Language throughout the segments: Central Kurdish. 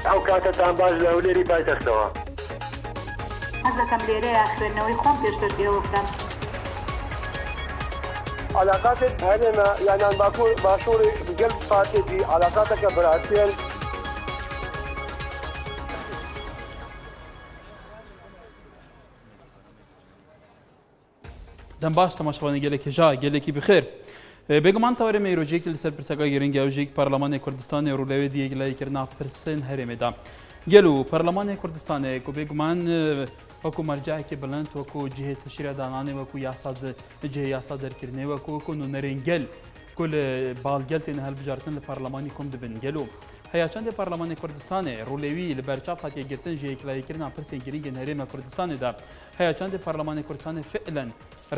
ئەو کاتتان باش لە ولێری پایتەختەوە حەز دەکەم لێرەیە خوێندنەوەی خۆم پێشتر پێوە بکەم. علاقاتت هەرێمە یانان باشووری گەل پاتێتی علاقاتەکە بەراسیێن دەم باش تەماشاوانی گەلێکی ژا گەلێکی بخێر. بێگومان تاوەرە مەیرۆجێکی لەسەر پرسەکە گرنگە ئەوژێک پەرلەمانی کوردستانی ڕوولەوێ دیەکلایکردنا پرسن هەرێمێدا. گەل و پەرلەمانی کوردستانێک و بێگومان وەکو مەرجایەکی بلند وەکو جهێ تەشیرە دانانێ وەکو جهێ یاسا دەرکردنێ وەکو نونەرێنگەل کل باڵگەل تێنە هەڵبژارتن لە پەرلەمانی کۆم دەبن. گەل و هەیە چەندێ پەرلەمانی کوردستانێ ڕوولێوی لە بەرچاو هاتیەگرتن ژێیەکلایکردنا پرسێن گرنگە هەرێمە کوردستانێدا هەیە چەندێ پەرلەمانی کوردستانی فعلا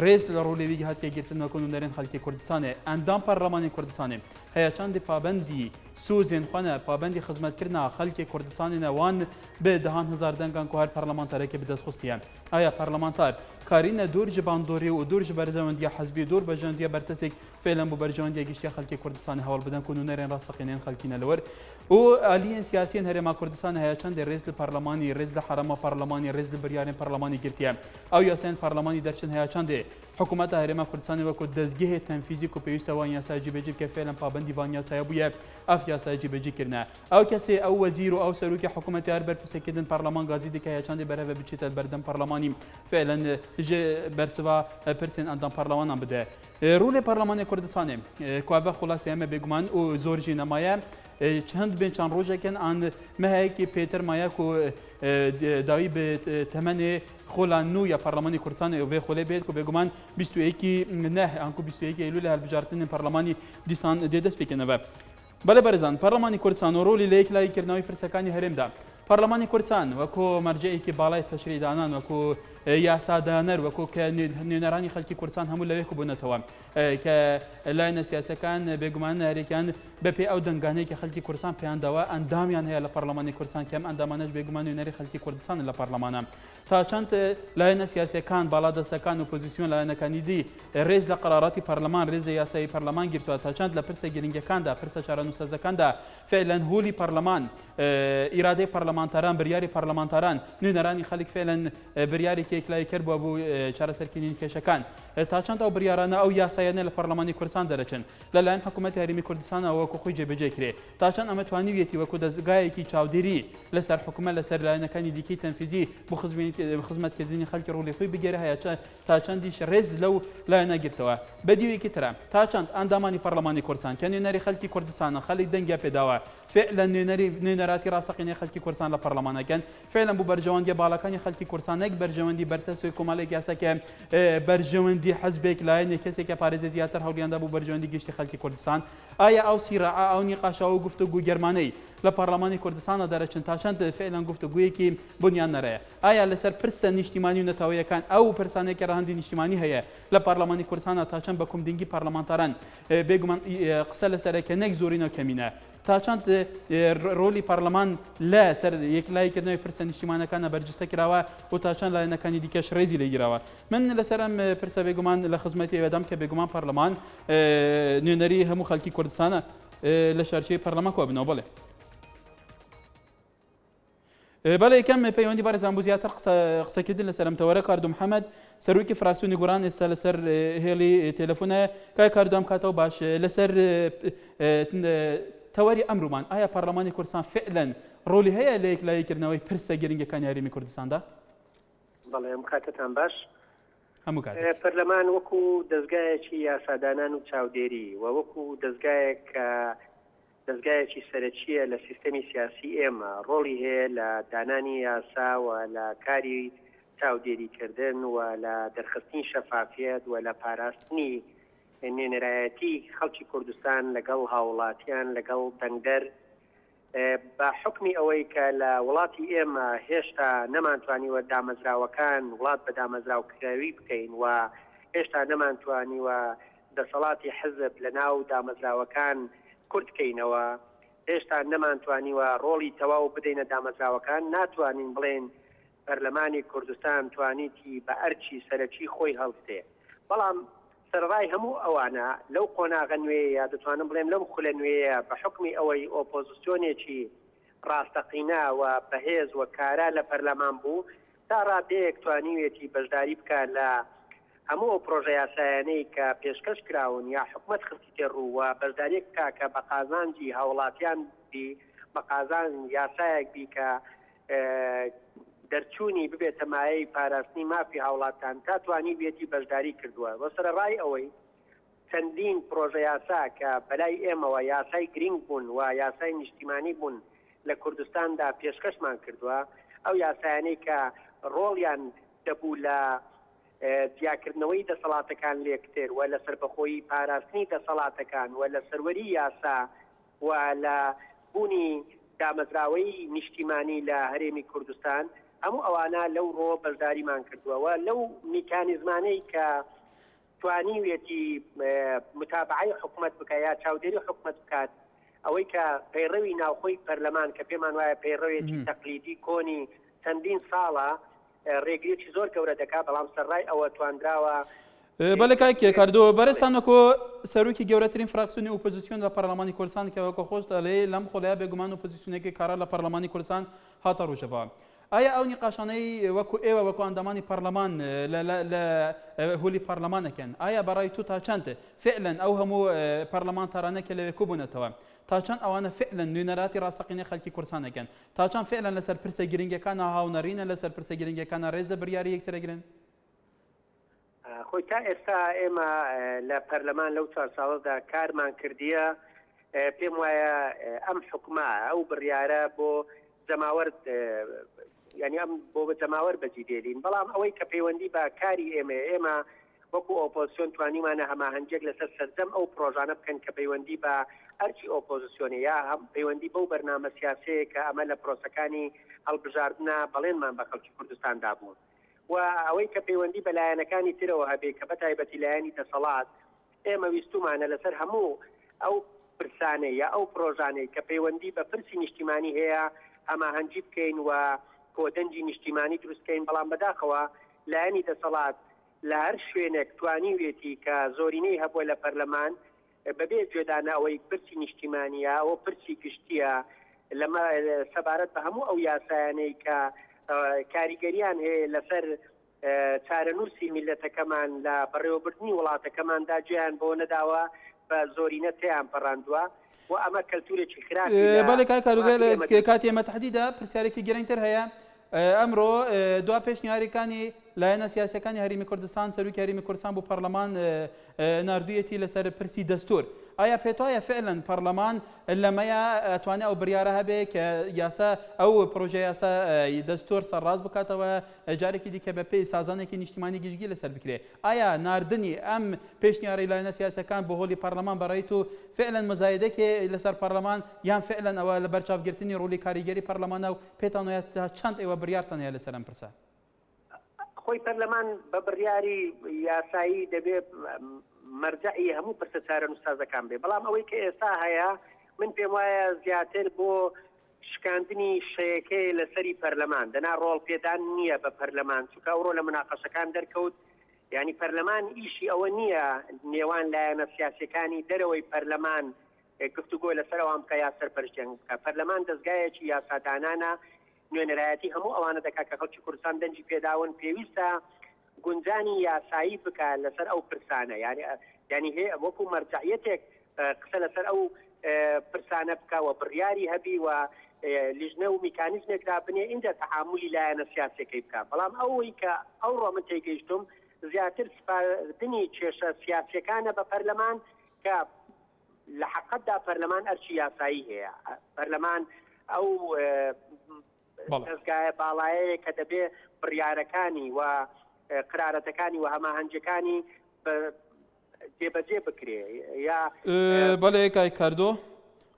ڕێز لە ڕوولێوی هاتیەگرتن وەکو نونەرێن خەڵکی کوردستانێ ئەندام پەرلەمانی کوردستانێ هەیە چەندی پابەندی سوزێن خوانە پابەندی خزمەتکردنا خەڵکی کوردستانی نەوان بێ دەهان هزار دەنگان کو هەر پەرلەمانتارێکی بدەستخستیان. ئایا پەرلەمانتار کارینە دوور ji باندۆری و دوور ji بەرژەوەندیە حەزبی دوور بەژەوەندیە بەرتەسێک فعلا بۆ بەرژەوەندیە گشتیە خەڵکی کوردستانی هەوڵ بدەن و نونەرێن ڕاستەقینێن خەڵکینە لەوەر و ئالیەن سیاسیەن هەرێما کوردستان هەیە چەندێ ڕێز لە پەرلەمانی ڕێز لە حرەمە پەرلەمانی ڕێز لە بریارێن پەرلەمانی گرتیە ئەو یاسایەن پەرلەمانی دەرچن هەیە چەندێ حکوومەتە هەرێما کوردستانی وەکو دەستگەهێ تەنفیزیک و پێویستە وان یاسای جێبەجێ بکە فعلا پابەندی وان یاسایە بوویە ئەف یاسای جێبەجێکردنە ئەو کەسێ ئەو وەزیر و ئەو سەرۆکی حکوومەتی هەر بەرپرسێکردن پەرلەمان گازی دکە هەیە چەندێ بەرەوە بچێتە بەردەم پەرلەمانی فعلا بەرسەوە پرسێن ئەندام پەرلەمانان بدە. ڕوولێ پەرلەمانی کوردستانێ کوابە خلاصی ئەمە بێگومان و زۆرجی نەمایە چەند بێن چەند ڕۆژێکن ئان مەهەیەکی پێتر مایەک و داوی بە تەمەنێ خۆلان نو یا پەرلەمانی کوردستان وێ خۆلێ بێت و بێگومان 21 نه ئەنکو 21 ئەیلول لە هەڵبژارتنی پەرلەمانی دیسان دێدەست پێکەنەوە. بەڵێ بەرزان پەرلەمانی کوردستان و ڕۆلی لە یەکلایکردنەوەی پرسەکانی هەرێمدا پەرلەمانی کوردستان وەکو مەرجەیەکی باڵای تەشریعدانان وەکو یاسادانەر وەکو کە نوێنەرانی خەڵکی کوردستان هەموو لەوێ بوونەتەوە کە لایەنە سیاسەکان بێگومان هەرێکیان بەپێ ئەو دەنگانەیەکی خەڵکی کوردستان پێیانداوە ئەندامیان هەیە لە پەرلەمانی کوردستان کەم ئەندامانەش بێگومان نوێنەری خەڵکی کوردستان لە پەرلەمانە تا چەند لایەنە سیاسەکان باڵادەستەکان و پۆزیسیۆن لایەنەکانی دی ڕێز لە قەراراتی پەرلەمان ڕێز لە یاسایی پەرلەمان گرتووە تا چەند لە پرسە گرنگەکاندا پرسە چارەنووسەزەکاندا فعلا هۆلی پەرلەمان ئیرادەی پەرلەمانتاران بریاری پەرلەمانتاران نوێنەرانی خەڵک فعلا بریاری یەکلای کرد بۆ چارەسەرکردنی کێشەکان تا چەند ئەو بریارانە ئەو یاسایانە لە پەرلەمانی کوردستان دەرەچن لەلایەن حکوومەتی هەرێمی کوردستانەوە وەکو خۆی جێبەجێ کرێ تا چەند ئەمە توانیویەتی وەکو دەستگایەکی چاودێری لەسەر حکوومەت لەسەر لایەنەکانی دیکەی تەنفیزی بۆ خزمەتکردنی خەڵکی ڕوولێخۆی بگێرە هەیە تا چەندیش ڕێز لەو لایەنە گرتەوە بەدیوێکی ترە تا چەند ئەندامانی پەرلەمانی کوردستان کە نوێنەری خەڵکی کوردستانە خەڵک دەنگیا پێداوە فعلا نوێنەراتی ڕاستەقینەی خەڵکی کوردستان لە پەرلەمانەکەن فعلا بۆ بەرژەوەندی باڵەکانی خەڵکی کوردستان نەک بەرژەوەندی بەرتەسوی کۆمەڵێک یاساکە بەرژەوەندی حەزبێک لایەنێک کەسێکە پارێزە زیاتر هەوڵیاندا بۆ بەرژەوەندی گشتی خەڵکی کوردستان ئایا ئەو سیرعە ئەو نیقاشەوە و گفتوگو گەرمانەی لە پەرلەمانی کوردستانە دەرەچن تا چەند فعلا گفتوگویەکی بنیان نەرەیە ئایا لەسەر پرسە نیشتیمانی و نەتەوەیەکان ئەو پرسانێکی ڕەهەندی نیشتیمانی هەیە لە پەرلەمانی کوردستانە تا چەند بە کومدنگی پەرلەمانتاران بێگومان قسە لەسەرەکە نەک زۆرینە کەمینە تا چەند ڕۆلی پەرلەمان لە سەر یەکلایکردنەوەی پرسە نیشتیمانەکانە بەرجستە کراوە و تا چەند لایەنەکانی دیکەش ڕێزی لێگیرەوە من لەسەر ئەم پرسە بێگومان لە خزمەتی ئێوەدام کە بێگومان پەرلەمان نوێنەری هەموو خەڵکی کوردستانە لە شارچەی پەرلەمان کۆ بنەوە بڵێ بەڵێ یەکەم پەیوەندی بارێزان بوو زیاتر قسەکردن لەسەر ئەم تەوەرە کاردو محەممەد سەرۆکی فراکسیۆنی گۆران ئێستا لەسەر هێڵی تێلەفۆنە کای کاردوام کاتەوە باش لەسەر تەوەری ئەمرومان ئایا پەرلەمانی کوردستان فعلا ڕۆلی هەیە لە یەکلایکردنەوەی پرسە گرنگەکانی هەرێمی کوردستاندا؟ بەڵێ ئەم کاتتان باش هەموو کات پەرلەمان وەکو دەستگایەکی یاسادانان و چاودێری و وەکو دەستگایەکی سەرەکیە لە سیستەمی سیاسی ئێمە ڕۆڵی هەیە لە دانانی یاسا و لە کاری چاودێریکردن و لە دەرخستنی شەفافیت و لە پاراستنی نوێنەرایەتی خەڵکی کوردستان لەگەڵ هاوڵاتیان لەگەڵ دەنگدەر بە حکمی ئەوەی کە لە وڵاتی ئێمە هێشتا نەمانتوانیوە دامەزراوەکان وڵات بە دامەزراوکراوی بکەین و هێشتا نەمانتوانیوە دەسەڵاتی حزب لە ناو دامەزراوەکان کورتکەینەوە هێشتا نەمانتوانیوە ڕۆڵی تەواو بدەینە دامەزراوەکان ناتوانین بڵێن پەرلەمانی کوردستان توانیتی بە ئەرچی سەرەکی خۆی هەڵبدێ بەڵام سەرڕای هەموو ئەوانە لەو قۆناغە نوێیە دەتوانم بڵێم لەم خولە نوێیە بە حکمی ئەوەی ئۆپۆزیسیۆنێکی ڕاستەقینە و بەهێز و کارا لە پەرلەمان بوو تا ڕادەیەک توانیوێتی بەشداری بکات لە هەموو پرۆژە یاسایانەی کە پێشکەش کراون یا حکوومەت خستی تێڕوو بەشداریەک بکات کە بە قازانجی هاوڵاتیان بی بە قازان یاسایەک بی کە دەرچوونی ببێتە مایەی پاراستنی مافی هاوڵاتان تا توانی بێتی بەشداری کردووە بۆ سەرڕای ئەوەی چەندین پرۆژە یاسا کە بەلای ئێمەوە یاسای گرنگ بوون و یاسای نیشتیمانی بوون لە کوردستاندا پێشکەشمان کردووە ئەو یاسایانەی کە ڕۆڵیان دەبوو لە دیاکردنەوەی دەسەڵاتەکان لێکتر و لە سەربەخۆیی پاراستنی دەسەڵاتەکان و لە سەروەری یاسا و لە بوونی دامەزراوەی نیشتیمانی لە هەرێمی کوردستان هەموو ئەوانە لەو ڕۆ بەشداریمان کردووە لەو میکانیزمانەی کە توانیوێتی متابعەی حکوومەت بکە یا چاودێری حکوومەت بکات ئەوەی کە پەیڕەوی ناوخۆی پەرلەمان کە پێمان وایە پەیڕەوێتی تەقلیدی کۆنی چەندین ساڵە ڕێگریەکی زۆر گەورە دەکات بەڵام سەرڕای ئەوە توانراوە بەڵێ کاکێ کاردەوە بەرزتان وەکو سەرۆکی گەورەترین فراکسیۆنی ئۆپۆزیسیۆن لە پەرلەمانی کوردستان کە وەکو خۆش دەڵێ لەم خۆڵەیە بێگومان ئۆپۆزیسیۆنێکی کارا لە پەرلەمانی کوردستان هاتە ڕۆژەوە ئایا ئەو نیقاشانەی وەکو ئێوە وەکو ئەندامانی پەرلەمان لە هۆلی پەرلەمانەکەن ئایا بەڕای تو تا چەند فعلا ئەو هەموو پەرلەمانتارانەکە لەوێ کوبوونەتەوە تا چەند ئەوانە فعلا نوێنەراتی ڕاستەقینەی خەڵکی کوردستانەکەن تا چەند فعلا لەسەر پرسە گرنگەکانە هاونەڕینە لەسەر پرسە گرنگەکانە ڕێز لە بڕیاری یەکترەگرن خۆی تا ئێستا ئێمە لە پەرلەمان لەو 4 ساڵەدا کارمان کردیە پێم وایە ئەم حکومە ئەو بڕیارە بۆ جەماوەرد یعنی ئەم بۆ جەماوەر بەجی دێلین بەڵام ئەوەی کە پەیوەندی بە کاری ئێمە وەکو ئۆپۆزیسیۆن توانیمانە هەماهەنگێک لەسەر سەرجەم ئەو پرۆژانە بکەن کە پەیوەندی بە ئەرچی ئۆپۆزیسیۆنی یا هەم پەیوەندی بەو بەرنامە سیاسەیە کە ئەمە لە پرۆسەکانی هەڵبژاردنە بەڵێنمان بە خەڵکی کوردستاندا بوون و ئەوەی کە پەیوەندی بە لایەنەکانی ترەوە هەبێ کە بەتایبەتی لایەنی دەسەڵات ئێمە ویستومانە لەسەر هەموو ئەو پرسانەی یا ئەو پرۆژانەی کە پەیوەندی بە پرسی نیشتیمانی هەیە هەماهەنگی بکەین و کۆدەنجی نیشتیمانی دروستکەین بەڵام بەداخەوە لایەنی دەسەڵات لە هەر شوێنێک توانیوێتی کە زۆرینەی هەبووە لە پەرلەمان بەبێ گوێدانە ئەوەی پرسی نیشتیمانیە ئەوە پرسی گشتیە لەمە سەبارەت بە هەموو ئەو یاسایانەی کە کاریگەریان هەیە لەسەر چارەنووسی میلەتەکەمان لە بەڕێوەبردننی وڵاتەکەماندا گوێیان بۆ نەداوە بە زۆرینە تیان پەڕاندووە و ئەمە کەلتورێکی خراپی بەڵێ کاکە کاتی ئێمە تەحدیدا پرسیارێکی گرنگتر هەیە ئەمڕۆ دوا پێشنیاریەکانی لایەنە سیاسەکانی هەرێمی کوردستان سەرۆکی هەرێمی کوردستان بۆ پەرلەمان ناردوویەتی لەسەر پرسی دەستور ئایا پێت وایە فعلا پەرلەمان لەمەیە ئەتوانێت ئەو بڕیارە هەبێ کە یاسا ئەو پرۆژە یاسا دەستور سەرڕاست بکاتەوە جارێکی دیکە بە پێی سازانێکی نیشتیمانی گشتگی لەسەر بکرێ ئایا ناردنی ئەم پێشنیاری لایەنە سیاسەکان بۆ هۆلی پەرلەمان بەڕێیت و فعلا مزایدەکێ لەسەر پەرلەمان یان فعلا ئەوە لە بەرچاوگرتنی ڕۆلی کاریگەری پەرلەمانە و پێتان وایە تا چەند ئێوە بڕیارتان هەیە لەسەر ئەم پرسە خۆی پەرلەمان بە بڕیاری یاسایی دەبێت مەرجعی هەموو پرسە چارەنووسازەکان بێ بەڵام ئەوەی کە ئێستا هەیە من پێم وایە زیاتر بۆ شکاندنی شەیەکەی لەسەری پەرلەمان دەنا ڕۆڵ پێدان نییە بە پەرلەمان چونکە ئەوڕۆ لە مناقەشەکان دەرکەوت یعنی پەرلەمان ئیشی ئەوە نییە نێوان لایەنە سیاسەکانی دەرەوەی پەرلەمان گفتوگۆ لەسەر ئەوان بکە یا سەرپەرشتیان بکە پەرلەمان دەستگایەکی یاسادانانە نوێنەرایەتی هەموو ئەوانە دەکات کە خەڵکی کوردستان دەنجی پێداون پێویستە گونجانی یاسایی بکە لەسەر ئەو پرسانە ینی هەیە وەکو مەرجعیەتێک قسە لەسەر ئەو پرسانە بکەوە بڕیاری هەبی و لیژنە و میکانیزمێکدا بنێ ئینجا تەعاملی لایەنە سیاسەکەی بکە بەڵام ئەوەی کە ئەوڕۆ من تێگەیشتم زیاتر سپاردنی کێشە سیاسیەکانە بە پەرلەمان کە لە حەقەتدا پەرلەمان ئەرچی یاسایی هەیە پەرلەمان ئەو دەستگایە باڵایەیە کە دەبێ بڕیارەکانی و قرارەتەکانی و هەماهەنگەکانی جێبەجێ بکرێ یا بەڵێ کای کاردۆ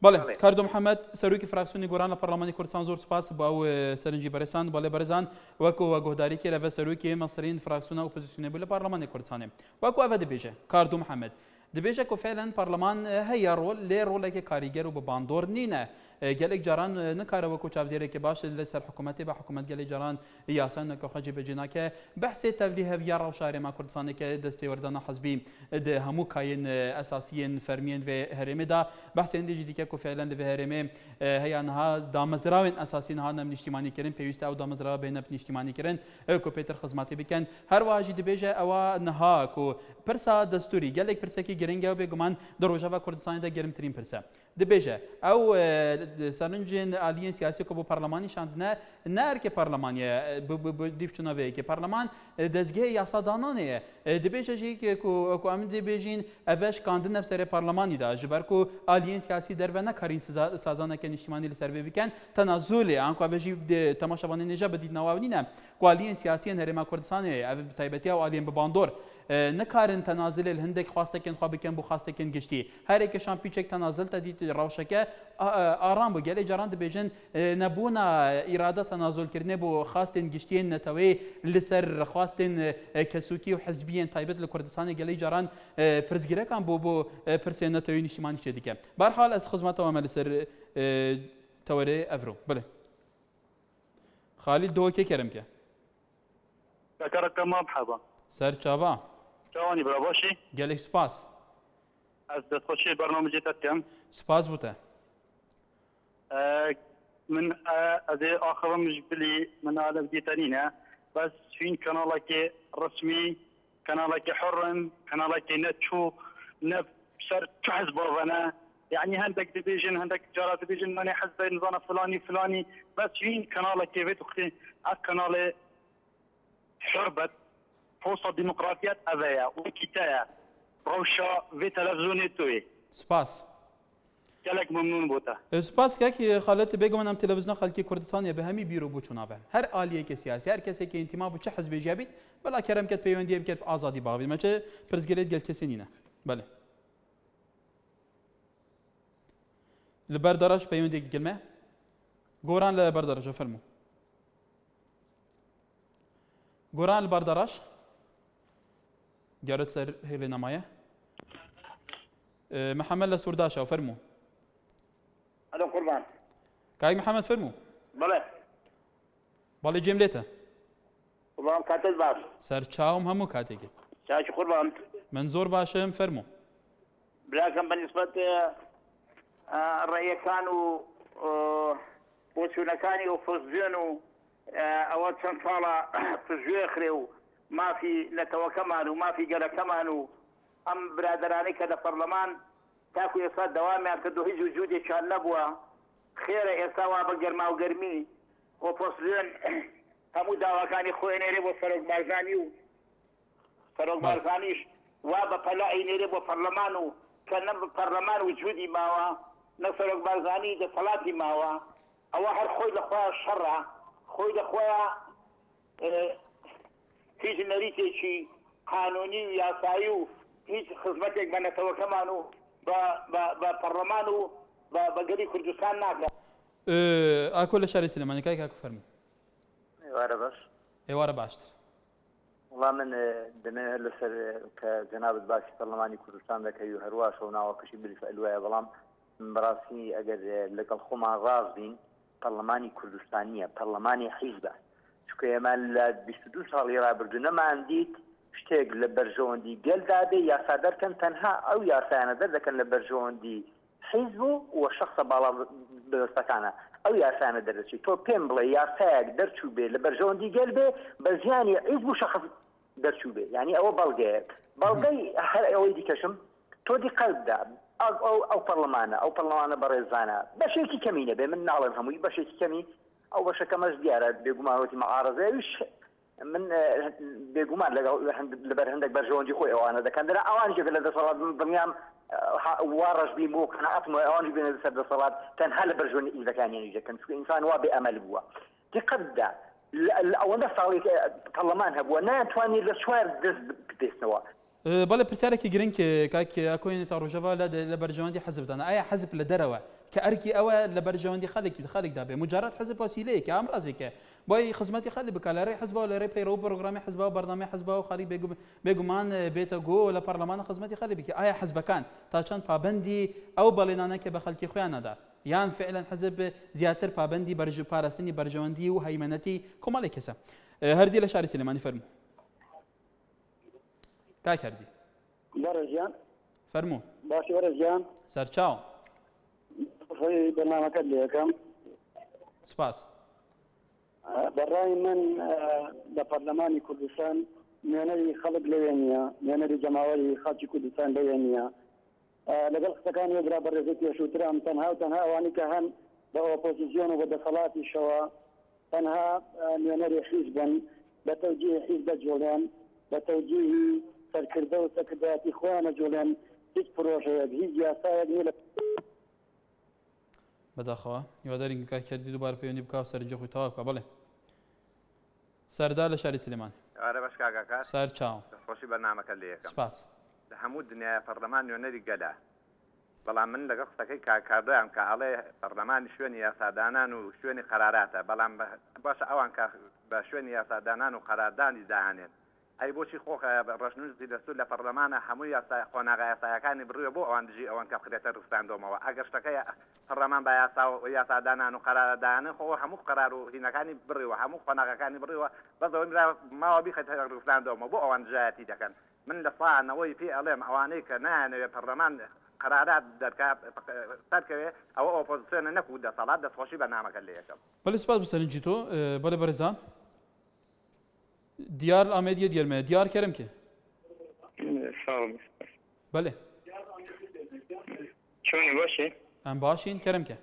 بەڵێ کاردۆ محەممەد سەرۆکی فراکسیۆنی گۆران لە پەرلەمانی کوردستان زۆر سپاس بۆ ئەو سەرنجی بەرزان بەڵێ بەرزان وەکو گۆداریکی لەبەر سەرۆکی مەسەرین فراکسیۆنە ئۆپۆزیسیۆنی بوو لە پەرلەمانی کوردستانی وەکو ئەوە دەبێژە کاردۆ محەممەد دەبێژە کە فعلا پەرلەمان هەیە ڕۆل لێ ڕۆڵێکی کاریگەر و بە باندۆر نینە گەلێک جاران نکارەوە کو چاودێرێکی باش لەسەر حکوومەتی بە حکوومەت گەلێک جاران یاسان نەکە خەجی بەجێناکە بەحسێ تەبلی هەڤیا ڕەوشارێما کوردستانێکە دەستی وەردەنا حەزبی هەموو کایên ئەساسیên فەرمیên vê herêmê da behsên dijî dike ku fêlen li vê herêmê heya niha damezrawên esasî niha nem niştimanîkirin pêwîst ew damezrawa bêne niştimanîkirin ew ku pêtir xizmatî bikin her wa jî dibêje ewa niha ku pirsa destûrî gelek pirsekî giring ew bêguman di Rojava Kurdistanê de germtirîn pirse dibêje ew serincên aliyên siyasî ku bu parlemanî şandine ne erkê parlemaniye dîvçûna vê parleman dezgehê yasadananê ye dibêje jî ku em dibêjîn ev şikandin ev serê parlemanî da ji ber ku aliyên siyasî derve nekarîn sazaneke niştimanî li ser vê bikin tenazulê an ku ev jî temaşevanê nêja bidît nawawîne ku aliyên siyasîyên Herêma Kurdistanê ev taybetiya aliyên bi bandor nekarin tenazilê li hindek xwastekên xwe bikin bu xwastekên giştî herêke şan pîçek tenazil te dît rewşeke aram bû gelê caran dibêjin nebûna îrada tenazulkirinê bu xwastên giştiyên netewê li ser xwastên kesûkî û hizbiyên taybet li Kurdistanê gelê caran pirsgîrekan bû bu pirsên netewî niştimanî çê dike berhal ez xizmeta me li ser tewerê evro bile Xalîl dowekê kerim ke ذكرك مرحبا ser çava شلوني بلا باشي gelek spas از دخوشي برنامج تتكم spas bû te من ازي اخر مجبلي من هذا بديتانينا بس فين كنالك رسمي كنالك حر كنالك نتشو نفسر حزب ربنا يعني هندك ديفيجن هندك جارات ديفيجن ماني حزب نظام فلاني بس فين كنالك كيف تختي كنال حربت فرصة ديمقراطيات أذايا وكتايا روشا في تلفزيوني توي spas كلك ممنون بوتا spas kek xalet bêguman em televîzyon xelkê Kurdistanê bi hemî bîro bû çûnave her aliyeke siyasî her kesekê întima bû çi hizbê jî bît bela kerem ket peywendiye biket azadî bavî me çi pirsgirêt gel kesê nîne bele li ber daraş peywendiyek dikilme goran li ber daraş fermû goran li ber daraş جارت سر هيلي نماية محمد لسورداشا وفرمو الو قربان كاي محمد فرمو بله بالي جملته قربان كاتل باش سر تشاوم همو كاتيكت شاش قربان منظور باشم فرمو بلاكم بالنسبة الرأي كانوا وشونكاني وفوزينو أول سنفالة فزيخري ما في نتوى كمان وما في قرى كمان أم برادراني كذا برلمان تاكو يصاد دوامي أكدو هيج وجودي شان نبوة خير يساوى بقرما وقرمي وفصلين همو داوا كان يخويني ريبو فروق بارزانيو فروق بارزانيش وابا فلاعي نريبو برلمانو كان برلمان وجودي ماوا نفروق بارزاني دي صلاتي ماوا أواحر خوي لخويا الشرع خوي لخويا هیچ نریتێکی قانونی و یاسایی و هیچ خزمەتێک بە نەتەوە کەمان و بە پەرلەمان و بە گەلی کوردستان ناکات ئاکۆ لە شاری سلێمانی کای کاکو فەرموو وارە باش ئێوارە باشتر وڵام من دەمێنێت لەسەر کە جەنابەت باسی پەرلەمانی کوردستان دەکەی و هەروە شەوناوەکەشی بلیفە ئەلوایە بەڵام بەڕاستی ئەگەر لەگەڵ خۆمان ڕاست بین پەرلەمانی کوردستانیە پەرلەمانی حیزبە چونکە ئێمە لە 22 ساڵی ڕابردوو نەمان دیت شتێک لە بەرژەوەندی گەلدا بێ یاسا دەرکەن تەنها ئەو یاسایانە دەردەکەن لە بەرژەوەندی حیزب و شەخصە باڵا بەدەستەکانە ئەو یاسایانە دەردەچێت تۆ پێم بڵێ یاسایەک دەرچوو بێ لە بەرژەوەندی گەل بێ بە زیانی حیزب و شەخص دەرچوو بێ یعنی ئەوە بەڵگەیەک بەڵگەی هەر ئەوەی دیکەشم تۆ دیقەتدا ئەو پەرلەمانە بەڕێزانە بەشێکی کەمینە بێ من ناڵێن هەمووی بەشێکی کەمی ئەو بەشەکەمەش دیارە بێگومانەوەتی مەعارەزەویش من بێگومان لەبەر هەندێک بەرژەوەندی خۆی ئەوانە دەکەن دەنا ئەوانیش لە دەسەڵات دڵنیام وا ڕەش بین بۆ قەناعەتم ئەوانیش بێنە سەر دەسەڵات تەنها لە بەرژەوەندی ئیزەکانیانی دەکەن چونکە ئینسان وا بێئەمەل بووە دیقەتدا ئەوەندە ساڵی پەرلەمان هەبووە ناتوانێت لە چوار دەست بدەستنەوە بەڵێ پرسیارێکی گرنگ کاک ئەکۆینێتە ڕۆژەوە لە بەرژەوەندی حەزبدانە ئایا حەزب لە دەرەوە کە ئەرکی ئەوە لە بەرژەوەندی خەڵکدا بێ مجارات حەزب وەسیلەیەکە ئامڕازێکە بۆی خزمەتی خەڵک بکە لە ڕێی حەزبەوە لە ڕێی پەیڕەوە پرۆگرامی حەزبەوە بەردەمای حەزبەوە و خەڵک بێگومان بێتە گۆ لە پەرلەمانە خزمەتی خەڵک بکە ئایا حەزبەکان تا چەند پابەندی ئەو بەڵێنانە کە بە خەڵکی خۆیان نەدا یان فعلا حزب زیاتر پابندی پاراستنی بەرژەوەندی و هەیمەنەتی کۆمەڵی کەسە هەردی لە شاری سلێمانی فەرموو کاک هەردی بەڕێزیان فەرموو باشی وەرەزیان سەرچاو بەنامەکەت لێ یەکەم سپاس بەڕای من لە پەرلەمانی کوردستان نوێنەری خەڵک لەوێ نییە نوێنەری جەماوەری خەڵکی کوردستان لەوێ نییە لەگەڵ قسەکانی برا بەڕێزی پێشووترام تەنها و تەنها ئەوانی کە هەن بە ئۆپۆزیسیۆن و بە دەسەڵاتیشەوە تەنها نوێنەری حیزبن بە تەوجیه حیزب دەجوڵێن بە تەوجیهی سەرکردە و سەرکردایەتی خۆیان ئەجوڵێن هیچ پرۆژەیەک هیچ یاسایەک نییە بەداخەوە هیوادارین کاک هەردی دووبارە پەیوەندی بکات سەرنجی خۆی تەواو بکات بەڵێ سەردار لە شاری سلێمان ئارە بەش کاکە سەرچاو خۆشی بەرنامەکە لێ یەکەم سپاس لە هەموو دنیای پەرلەمان نوێنەری گەلا بەڵام من لەگەڵ قسەکەی کاکاردایان کە ئەڵێ پەرلەمانی شوێنی یاسادانان و شوێنی قەراراتە بەڵام باشە ئەوان کە بە شوێنی یاسادانان و قەراردانی داهانێن ئەی بۆچی خۆخە ڕژنووسی دەستور لە پەرلەمانە هەموو خۆناغا یاسایەکانی بڕوێ بۆ ئەوان دژی ئەوان کە بخرێتە ڕستاندۆمەوە ئەگەر شتەکەی پەرلەمان بە یاسادانان و قەرارەدانە خۆ هەموو قەرار و هینەکانی بڕێوە هەموو خۆناغەکانی بڕێوە بەزەوە ماوە بیخێتە ڕستاندۆمە بۆ ئەوان دژایەتی دەکەن من لە ساانەوەی پێ ئەڵێم ئەوانەی کە نایانەوێت پەرلەمان قەرارات دەرکات سەرکەوێ ئەوە ئۆپۆزیسیۆنە نەکو دەسەڵات دەستخۆشی بەرنامەکە لێ یەکەم بەڵێ سپاس بەسەرنجی تۆ بەڵێ بەرزان دیار ئامێدیە دیێرمە دیار کەرم کێ بەڵێ چۆنی باشی ئەم باشین کەرم کێ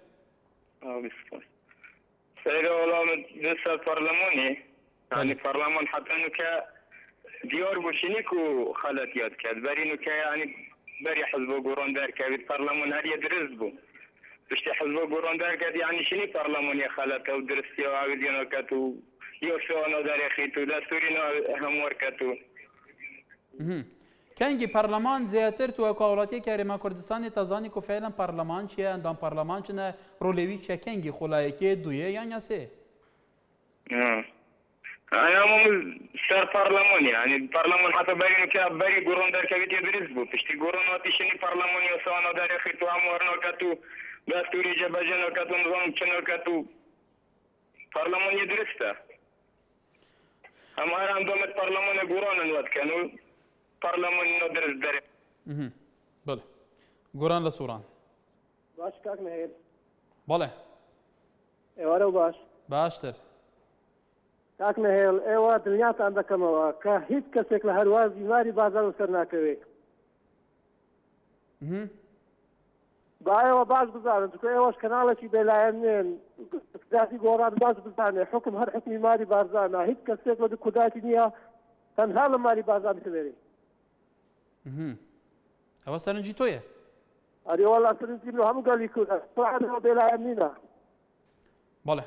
سەیرە وەڵامت دەسە پەرلەمۆنی ینی پەرلەمۆن حەتەن کە دیار بوشینی و خەلەت یاد کرد بەرین و کە ینی بەری حزب گۆڕۆندارکەوێت پەرلەمۆن هەریە درست بوو پشتی حزب گۆڕۆندارکرد ینی شینی پەرلەمۆنی خەلەتە و درستی و ئاویدێنەکەت و یۆشەوە دەرێخیت و دەستوری هەموەرکەت و کەنگی پەرلەمان زیاتر تو هەکوڵاتی کارێما کوردستانی تەزانی کو فعلا پەرلەمان چیە ئەندام پەرلەمان چنە ڕۆلێوی چە کەنگی خۆلایەکێ دویە یان یاسێ سەر پەرلەمۆنی ینی پەرلەمۆن حتا بەرین کە بەری گۆڕۆندارکەوێت درست بوو پشتی گۆڕۆنەوەتی شینی پەرلەمۆنی وەسەوە دەرێخیت و هەموەرنەکەت و دەستوری جێبەجێنەکەت و نظام چنەکەت و پەرلەمۆنی درستە ئەمە هەران دۆمت پەرلەمۆنە گۆڕانن وەتکەن و پەرلەمۆنی درست دەرێ بڵێ گۆران لە سووران باش کاک نەهێر بەڵێ ئێوارە و باش باشتر کاک نەهێڵ ئێوە دڵنیاتان دەکەمەوە کە هیچ کەسێک لە هەروازی ماری بازار و سەر ناکەوێت باەوە باش بزانن چکە ئێوەش کەناڵێکی بێلایەنێن زیاتی گۆڕان باش بزانێ حکم هەر حکمی ماری بارزانە هیچ کەسێک وە کوداتی نییە تەنها لە ماری بازار بتوێرێ ئەوە سەرنجی تۆیە ئەریوە لە سەرنجی هەموو گەلی کوردە بێلایەن نینە بەڵێ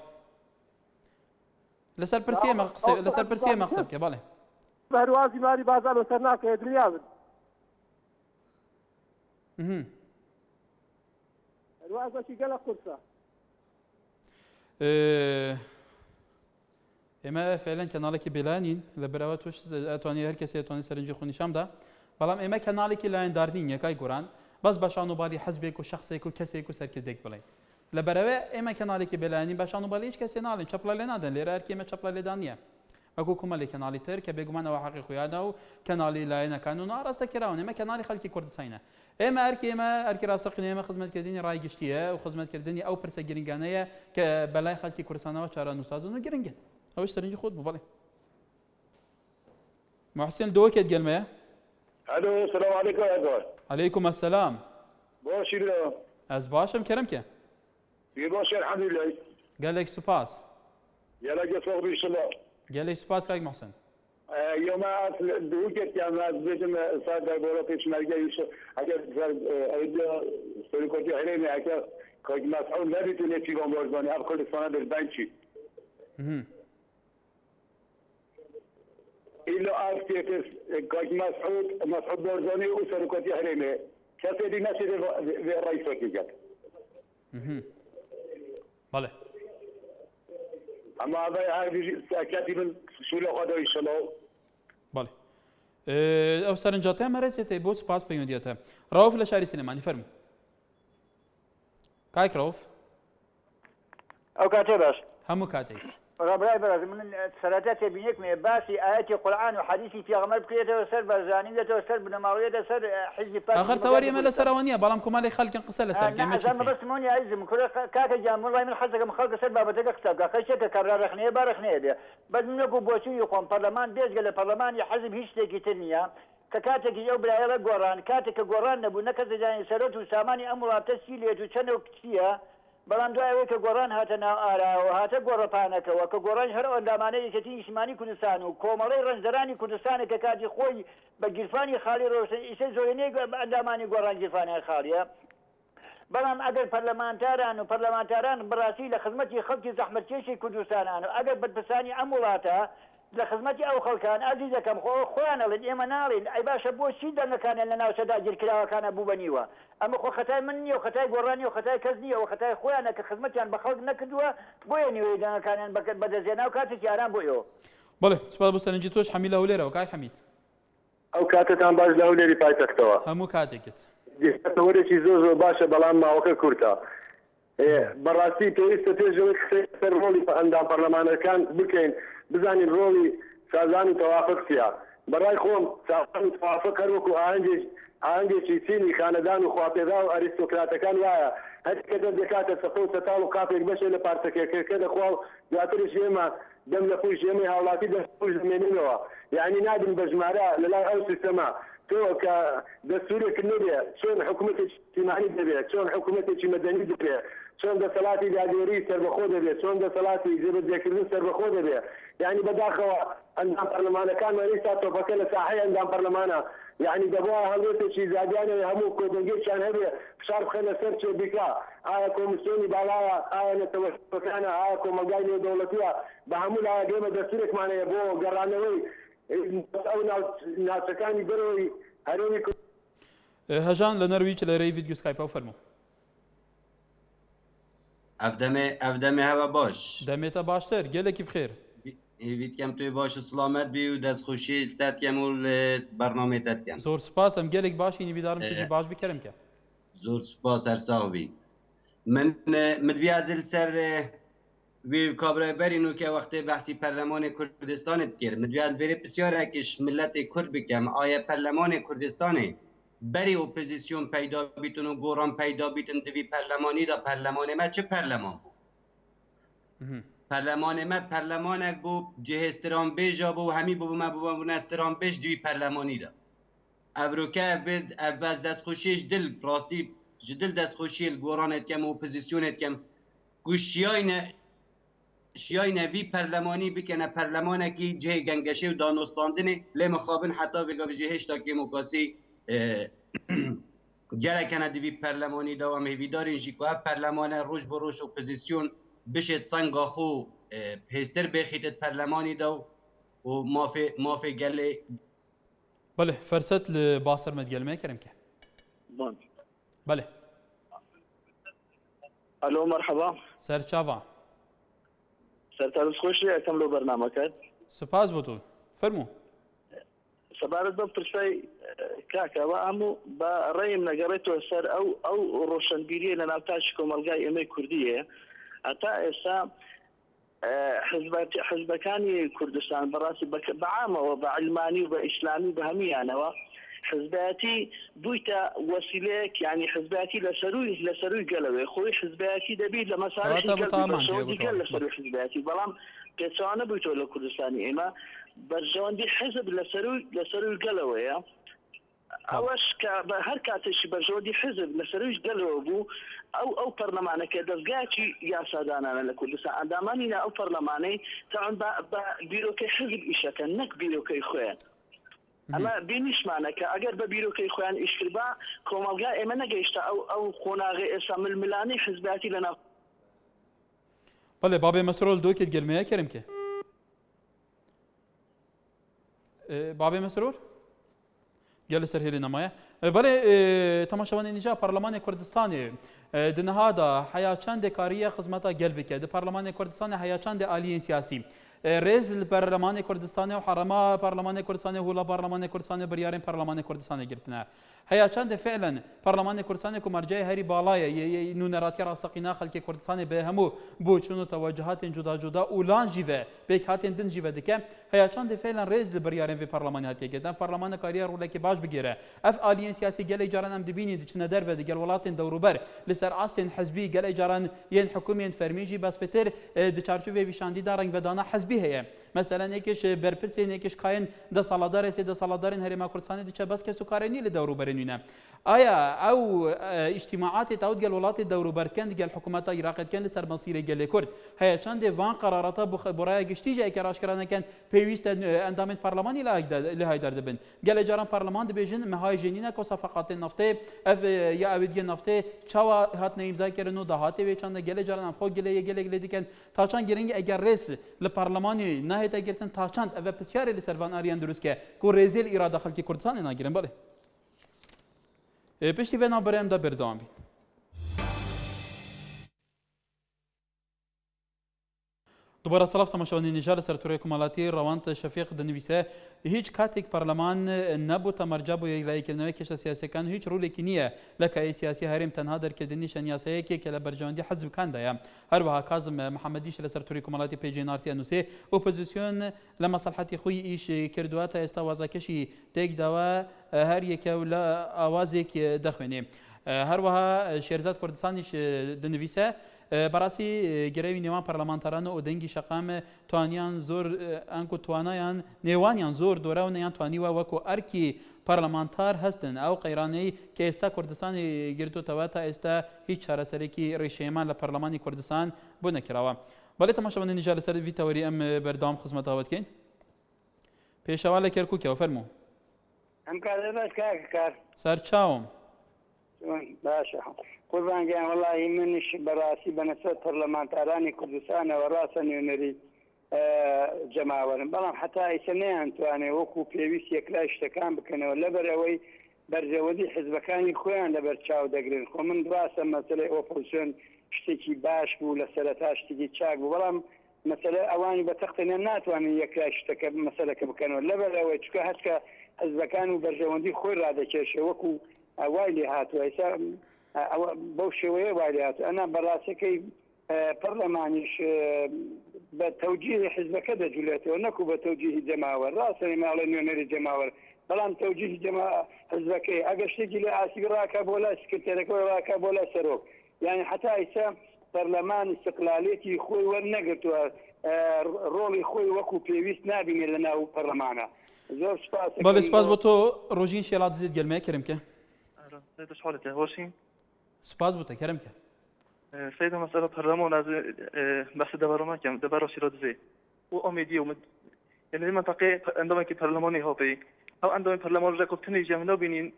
لەسەر پرسیە مەقسە بکە بەڵێ بە هەروازی ماری بازار و سەر ناکەوێت دنیا بن هەروازەکی گەلە قورسە ئێمە فعلەن کەناڵێکی بێلانین لە بەرەوە توش ئەتوانی هەر کەسێ ئەتوانی سەرنجی خۆنیشامدا بەڵام ئێمە کەناڵێکی لایەندارنین یەکای گۆران بەس بەشانوبالی حەزبێک و شخصێک و کەسێک و سەرکردێک بڵێن لە بەرەوە ئێمە کەناڵێکی بێلایەنی بەشانوبالی هیچ کەسێ ناڵێن چەپڵە لێ نادەن لێرە هەرکی ئێمە چەپڵە لێدان نییە وەکو کۆمەڵی کەناڵی تر کە بێگومان ئەوە حەقی خۆیانە و کەناڵی لایەنەکان و ناڕاستەکراون ئێمە کەناڵی خەڵکی کوردستانە ئێمە ئەرکی ڕاستەقینە ئێمە خزمەتکردنی ڕایگشتیە و خزمەتکردنی ئەو پرسە گرنگانەیە کە بەلای خەڵکی کوردستانەوە چارەنووسازن و گرنگن ئەوش سەرنجی خۆت بوو بەڵێ محسن دۆکێت گەلمەیە الو السلام عليكم يا دكتور عليكم السلام باشی لو از باشم کەرم کێ باشی الحمد لله گەلێک سوپاس يلا جسوق بالشباب گەلێک سوپاس کاک محسن يوم اصل دوكت يا ناس بيتم صار بولو فيش مرجع يشوف اگر ايديا سلوكاتي هرمي اگر كاج مسؤول نبيتونه چی گمبازانی اب کردستان در بنچی إلا أفتيتس كاج مسعود برزاني وسلوكاتي هرمي كسر دي نشر الرئيس وكيجات بله اما هذا كاتب شو له هذا ان شاء الله بله او سەرنجاتە مەرەجێتێ بۆ سپاس پەیوەندیەتە ڕەوف لە شاری سلێمانی فەرموو کاک ڕەوف او كاتبس همو كاتي ربراي برز من سراتات بينك من باسي آيات القرآن وحديثي في غمر بكريته وسر برزانيته وسر بنماويته وسر حزب آخر تواري ملا سروانية بلام كمالي خلق قصة لسر نعم زعما بس موني عزم كل كاكا جام والله من حزق من خلق سر بابتك اختك خشك كبر رخنيه بارخنيه دي بس منكو بوشي يقوم برلمان بيز قال برلمان يحزب هيش تكيتنيا كاتك يو بلا يلا قران كاتك قران نبو نكز جاني سرت وساماني امر تسهيليه وشنو كتيا بەڵام دوایەوەی کە گۆڕان هاتە ناو ئاراوە هاتە گۆڕەپانەکەەوە کە گۆڕان هەر ئەندامانەی یەکەتی نیشتیمانی کوردستان و کۆمەڵی ڕەنجدەرانی کوردستانە کە کاتی خۆی بە گیرفانی خاڵی ڕۆشن ئیسە زۆرینەی ئەندامانی گۆڕان گیرفانی خاڵیە بەڵام ئەگەر پەرلەمانتاران و پەرلەمانتاران بەڕاستی لە خزمەتی خەڵکی زەحمەتکێشی کوردستانان و ئەگەر بەدپرسانی ئەم وڵاتە لە خزمەتی ئەو خەڵکان ئازیزەکەم خۆیان ئەڵێن ئێمە ناڵێن ئەی باشە بۆچی دەنگەکانیان لە ناو سەدا گیرکراوەکانە بوو بەنیوە ئەمە خۆ خەتای من نییە و خەتای گۆڕانی و خەتای کەس نییە و خەتای خۆیانە کە خزمەتیان بە خەڵک نەکردووە بۆیە نیوەی دەنگەکانیان بەدەستێنا و کاتێکی ئارام بۆیەوە بەڵێ سپاس بۆ سەرنجی تۆش حەمیل هەولێرەوە کاک حەمید ئەو کاتتان باش لە هەولێری پایتەختەوە هەموو کاتێکت وەرێکی زۆر باشە بەڵام ماوەکە کورتە بەڕاستی پێویستە پێشەوەی قسەی سەر ڕۆڵی ئەندام پەرلەمانەکان بکەین بزانین ڕۆڵی سازان و تەوافق چییە بەڕای خۆم سازان و تەوافق هەر وەکو ئاهەنگێکی چینی خانەدان و خواپێدا و ئەریستۆکراتەکان وایە هەرکە دەکاتە سەفە و سەتاڵ و کاپێک بەشێ لە پارتەکەکە دەخوا و دواترش ئێمە دەم لە پوش ئێمەی هاوڵاتی دەستپوش دەمێنینەوە یعنی نادن بە ژمارە لەلای ئەو سیستەما تۆ کە دەستورێکت نەبێ چۆن حکوومەتێکی اجتیماعی دەبێت چۆن حکوومەتێکی مەدەنی دەبێت چۆن دەسەڵاتی دادوەری سەربەخۆ دەبێت چۆن دەسەڵاتی جێبەجێکردن سەربەخۆ دەبێت یعنی بەداخەوە ئەندام پەرلەمانەکانمان ئێستا تۆپەکە لە ساحەی ئەندام پەرلەمانە یعنی دەبووە هەڵوێتێکی زادیانەوە هەموو کۆدەنگێکیان هەبێ فشار بخەنە سەر چێ بیکا ئایا کۆمیسیۆنی باڵایە ئایا نەتەوەکانە ئایا کۆمەلگای نێودەوڵەتیە بە هەموو لایەک ئێمە دەستورێکمانەیە بۆ گەڕانەوەی ئەو ناوچەکانی بەرەوەی هەرێمی هەژان لە نەرویج لە ڕێی ڤیدیۆ سکایپەوە فەرموو ئەفدەمێ هەوە باش دەمێتە باشتر گەلێکی بخێر ئیویتکەم توی باش و سلامەت بی و دەستخۆشی تاتکەم و بەرنامەی تاتکەم زۆر سپاس ئەم گەلێک باشی نیویدارم توی باش بکەرم کە زۆر سپاس هەرساو بی من مدویازل سەر وی کابرایبەرین و کە وەختێ بەحسی پەرلەمانی کوردستانت کرد مدویاز بێرێ پرسیارێکیش ملەتی کورد بکەم ئایا پەرلەمانی کوردستانی بەری ئۆپۆزیسیۆن پەیدا بیتن و گۆڕان پەیدا بیتن دوی پەرلەمانی دا پەرلەمانی مە چه پەرلەمان بوو پەرلەمانی مە پەرلەمانێک بوو جێهێسترانبێژە بوو هەمی بوومە بوونەسترانبێژ دوی پەرلەمانی دا ئەڤروکە بێت ئەڤەز دەستخۆشیش دل ڕاستی ji dil destxoşiyê goranê kem opozîsyonê kem ku şiyayîne vî perlemanî bikene perlemanekî cihê gengeşê û danostandinê lê mixabin heta vêga ji hêşta kêmokasî gelekene divî perlemanî da em hêvîdarên jî ku ev perlemane roj bi roj opozîsyon bişêt senga xwe hêztir bêxîtit perlemanî da û mafê gelê بله فرصت لباصر متقلمه كريم كه بله الو مرحبا سر چاوا سر تاروز خوشی اکم لو برنامجت سپاس بوتو فرمو سبارت با پرسای کاکا و امو با رأیم نگریتو سر او روشنبیری لنابتاش کمالگای امی کردیه اتا ایسا حزبكاني كردستان براسي بعامة وبعلماني وبإسلامي بهميانة حزباتي بويتا وسيلك يعني حزباتي لسروي قلوي خوي حزباتي دبيد لمسارح قلبي قال لسروي حزباتي بلام كيسانا بويتو لكردستاني إما برجوان دي حزب لسروي قلوي اوش هر کاتش برجودی حزب لسرویش دلو بو او برلمانه که دزگاچی یا سادانانه لکردستان اندامانینا او برلمانه تعون با بیروکی حزب ایشکن نک بیروکی خویان اما بینیش معنی که اگر با بیروکی خویان ایشکربا کومالگا ایمه نگیشتا او خوناغی اسام الملانی حزباتی لنا بله بابي مسرول دوكت قلميه كريم كه بابي مسرول گل سر هیلی نمایه بله تماشاوان اینجا پارلمان کردستانی دنها دا حیا چند کاریه خدمتا گل بکه د پارلمان کردستان حیا چند عالی سیاسی رئیس البرلمان کردستان و حرما برلمان کردستان و لا برلمان کردستان بریارین برلمان کردستان گرتنا هيا چند فعلا برلمان كردستان كمرجع هري بالايا نونراتي راسقينا خلق كردستان بهمو بوچونو توجهات جدا جدا اولان جيفه بك هاتين دن جيفه دكه هيا چند فعلا رئيس البريارين في برلمان هاتي جدا برلمان كارير ولا كي باش بگيره اف الين سياسي قال جاران ام دبيني دچنا دربه دگل ولاتين دوروبر لسر استن حزبي قال جاران ين حكومين فرميجي بس بتر دچارچو في شاندي دارنگ ودانا حزبي هي مثلا يكش برپرسين يكش كاين د سالادار سي د سالادارين هري كردستان دچ بس كسو كارني لدوروبر آیا او اجتماعات تعود الولايات الدوروبر كان ديال الحكومات العراقيه كان لسر مصير ديال كرد هيا چند وان قرارات براي گشتي جاي كراش كران كان بيويست اندامت برلماني لا هاي دردبن قال جاران برلمان دبيجن مهاجنين كو صفقات النفط اف يا ابيد نفط چوا هات نيم ذاكرنو دهاتي و چند قال جاران خو گله ديكن تاچان گرنگ اگر رئيس البرلماني نهيت اگرتن تاچند اف بسيار لسروان اريان دروسكه كو ريزل اراده خلق كردستان ناگرن بله پشتی ونا برام دا بردام بی دوباره سلاف تماشاوانی نجار سرطوری کمالاتی روانت شفیق دنویسه هیچ کاتیک پارلمان نبو تمرجع بو یلای کلنوی کش سیاسی کن هیچ رولی کنیه لکه سیاسی هریم تنها در کدنی شنیاسه که کلا برجاندی حزب کن دایم هر وها کاظم محمدیش لسرطوری کمالاتی پیجین آرتی انوسه اپوزیسیون لمصلحتی خوی ایش کردوات استوازا کشی تک دوا هر یک ولا آوازی که دخونی هر وها شیرزاد کردستانیش دنویسه براسی گروی نیوان پارلمانتران و دنگی شقام توانیان زور انکو توانایان نیوانیان زور دوره و نیان توانی و وکو ارکی پارلمانتار هستن او قیرانی که استا کردستان گردو تواتا استا هیچ چاره سری کی ریشیمان لپارلمانی کردستان بو نکراوه ولی تماشا من نجال سر وی توری ام بردام خدمت آوت کین پیشواله کرکو که فرمو هم کار باش کار سر چاوم باشا قربان جان والله منش براسي بنسبة برلمانتاراني كردستان وراسني ونري جماورن بلام حتى سنين تواني وكو بيويس يكلا اشتكان بكنا ولا بروي برجودي حزبكاني خوان لبرچاو دقرين خو من دراسة مسألة اوبوزيشن اشتكي باش بو لسلتا اشتكي تشاك بلام مسألة اواني بتقتني ناتواني يكلا اشتكا مسألة كبكنا ولا بروي تشكا هتكا حزبكان وبرجودي خوي رادا كيش وكو وايلي هاتو هيسا بوشوية وايلي هاتو انا براسكي برلمانيش بتوجيه حزب كذا جلته ونكو بتوجيه جماور راسني ما على نيونري جماور بلان توجيه جماعة حزبك اقشتي لي اسيراك ولا سكرتيرك ولا ولا سروك يعني حتى ايسا برلمان استقلاليتي خوي ونقرتوا رولي خوي وكو بيويس نابين لنا برلمانا زور سباس بله سپاس بو تو روژین شیلات زید گلمه کرم که سيد حالته هوشين سپاس بو تا کرم که سيد مسألة برلمان از بحث دبرما كم دبر شيرات زي وأميدي يعني المنطقة عندما كي برلماني هوبي أو عندما برلمان ركوب تاني جمنا بينين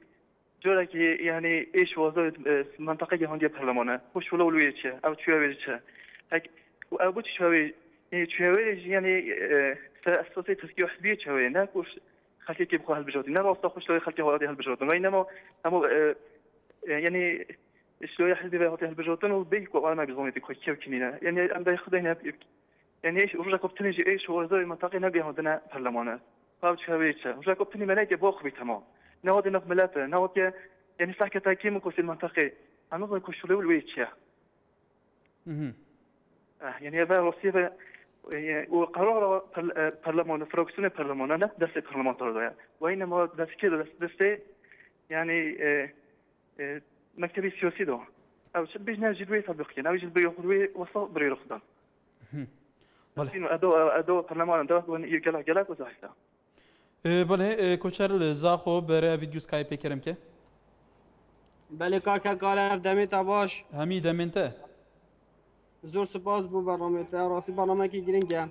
جورا كي يعني إيش وظائف منطقة جهانية برلمانه وش ولا ولويتش أو تشويتش هيك أو بتشوي يعني تشوي يعني أساسي تسكيو حزبية تشوي ناكوش خليك يبقى هالبجوت إنما أصلا لو خليك هذه هالبجوت وإنما هم يعني شلون يحزبي هذه هالبجوتن وبيك وأنا ما بيظني تكوي كيف كنينا يعني عند ياخذنا يعني إيش ورجع كابتني إيش هو زي منطقة نبي عندنا برلمانات فاوت شويتش ورجع كابتني ملاك بوخ بتمام نهاد نقبلات نهاد يعني ساكت تاكيم كوس المنطقة أنا أظن كوش لو الويتش يعني هذا وصيفة وقرار برلمان فراكسيون برلمان أنا دست برلمان ترى وإنما دست كده دست يعني مكتبي سياسي ده أو شد بيجنا جدوي سابقين أو جد بيأخذوي وصل بري رخدان بله ادو برلمان ده ون يجلا گذاشته بله کوچر زاخو بر ویدیو اسکایپ کرم که بله کاکا قال دمت باش همی دمنته زور سپاس بو برنامه راسی برنامه کی گرینگه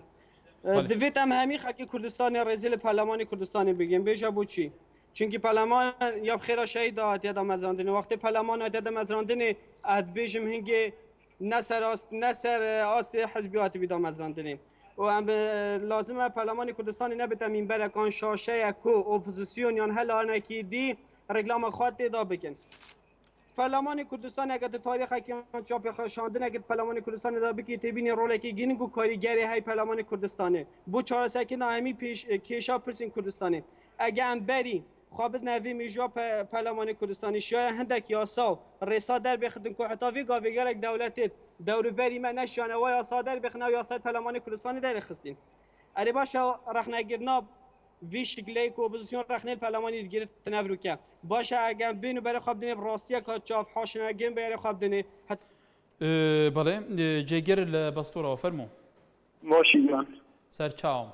دویت هم همی خاکی کردستان رئیس پارلمان کردستان بگیم بیشا بو چی چونکی پارلمان یا بخیر شهید داد یا دم ازراندن وقتی پارلمان یا دم ازراندن اد بیشم هنگه نصر آست حزبیات بیدام ازراندن و هم لازمه پارلمان کردستان نبته من برکان شاشه کو اپوزیسیون یا هل آنکی دی رگلام خاطر دا بکن پەرلەمانی کوردستان ئەگەر تاریخێکی چاپی خەشاندن ئەگەر پەرلەمانی کوردستانی دا بکی تێبینی ڕۆڵێکی گرنگ و کاریگەری هەی پەرلەمانی کوردستانê بۆ چارەسەرکردنا هەموو کێشا پرسین کوردستانê ئەگە ئەم بەری خوا بنەوی میژوا پەرلەمانی کوردستانی شایە هەندێک یاسا و ڕێسا دەربێخدن کو حتاوی گاوێگەرێک دەولەتێت دەوروبەری مە نەشیانەوە یاسا دەربێخنا و یاسای پەرلەمانی کوردستانی دەرەخستین ئەرێ باشە ڕەخنەگرنا وی شکلی که اپوزیسیون رخنه پارلمانی دیگر تنبرو که باشه اگر بینو برای خواب دنی راستی که چاپ حاشنه گیم برای خواب دنی بله جگر لبستور و فرمو باشی جان سر چاو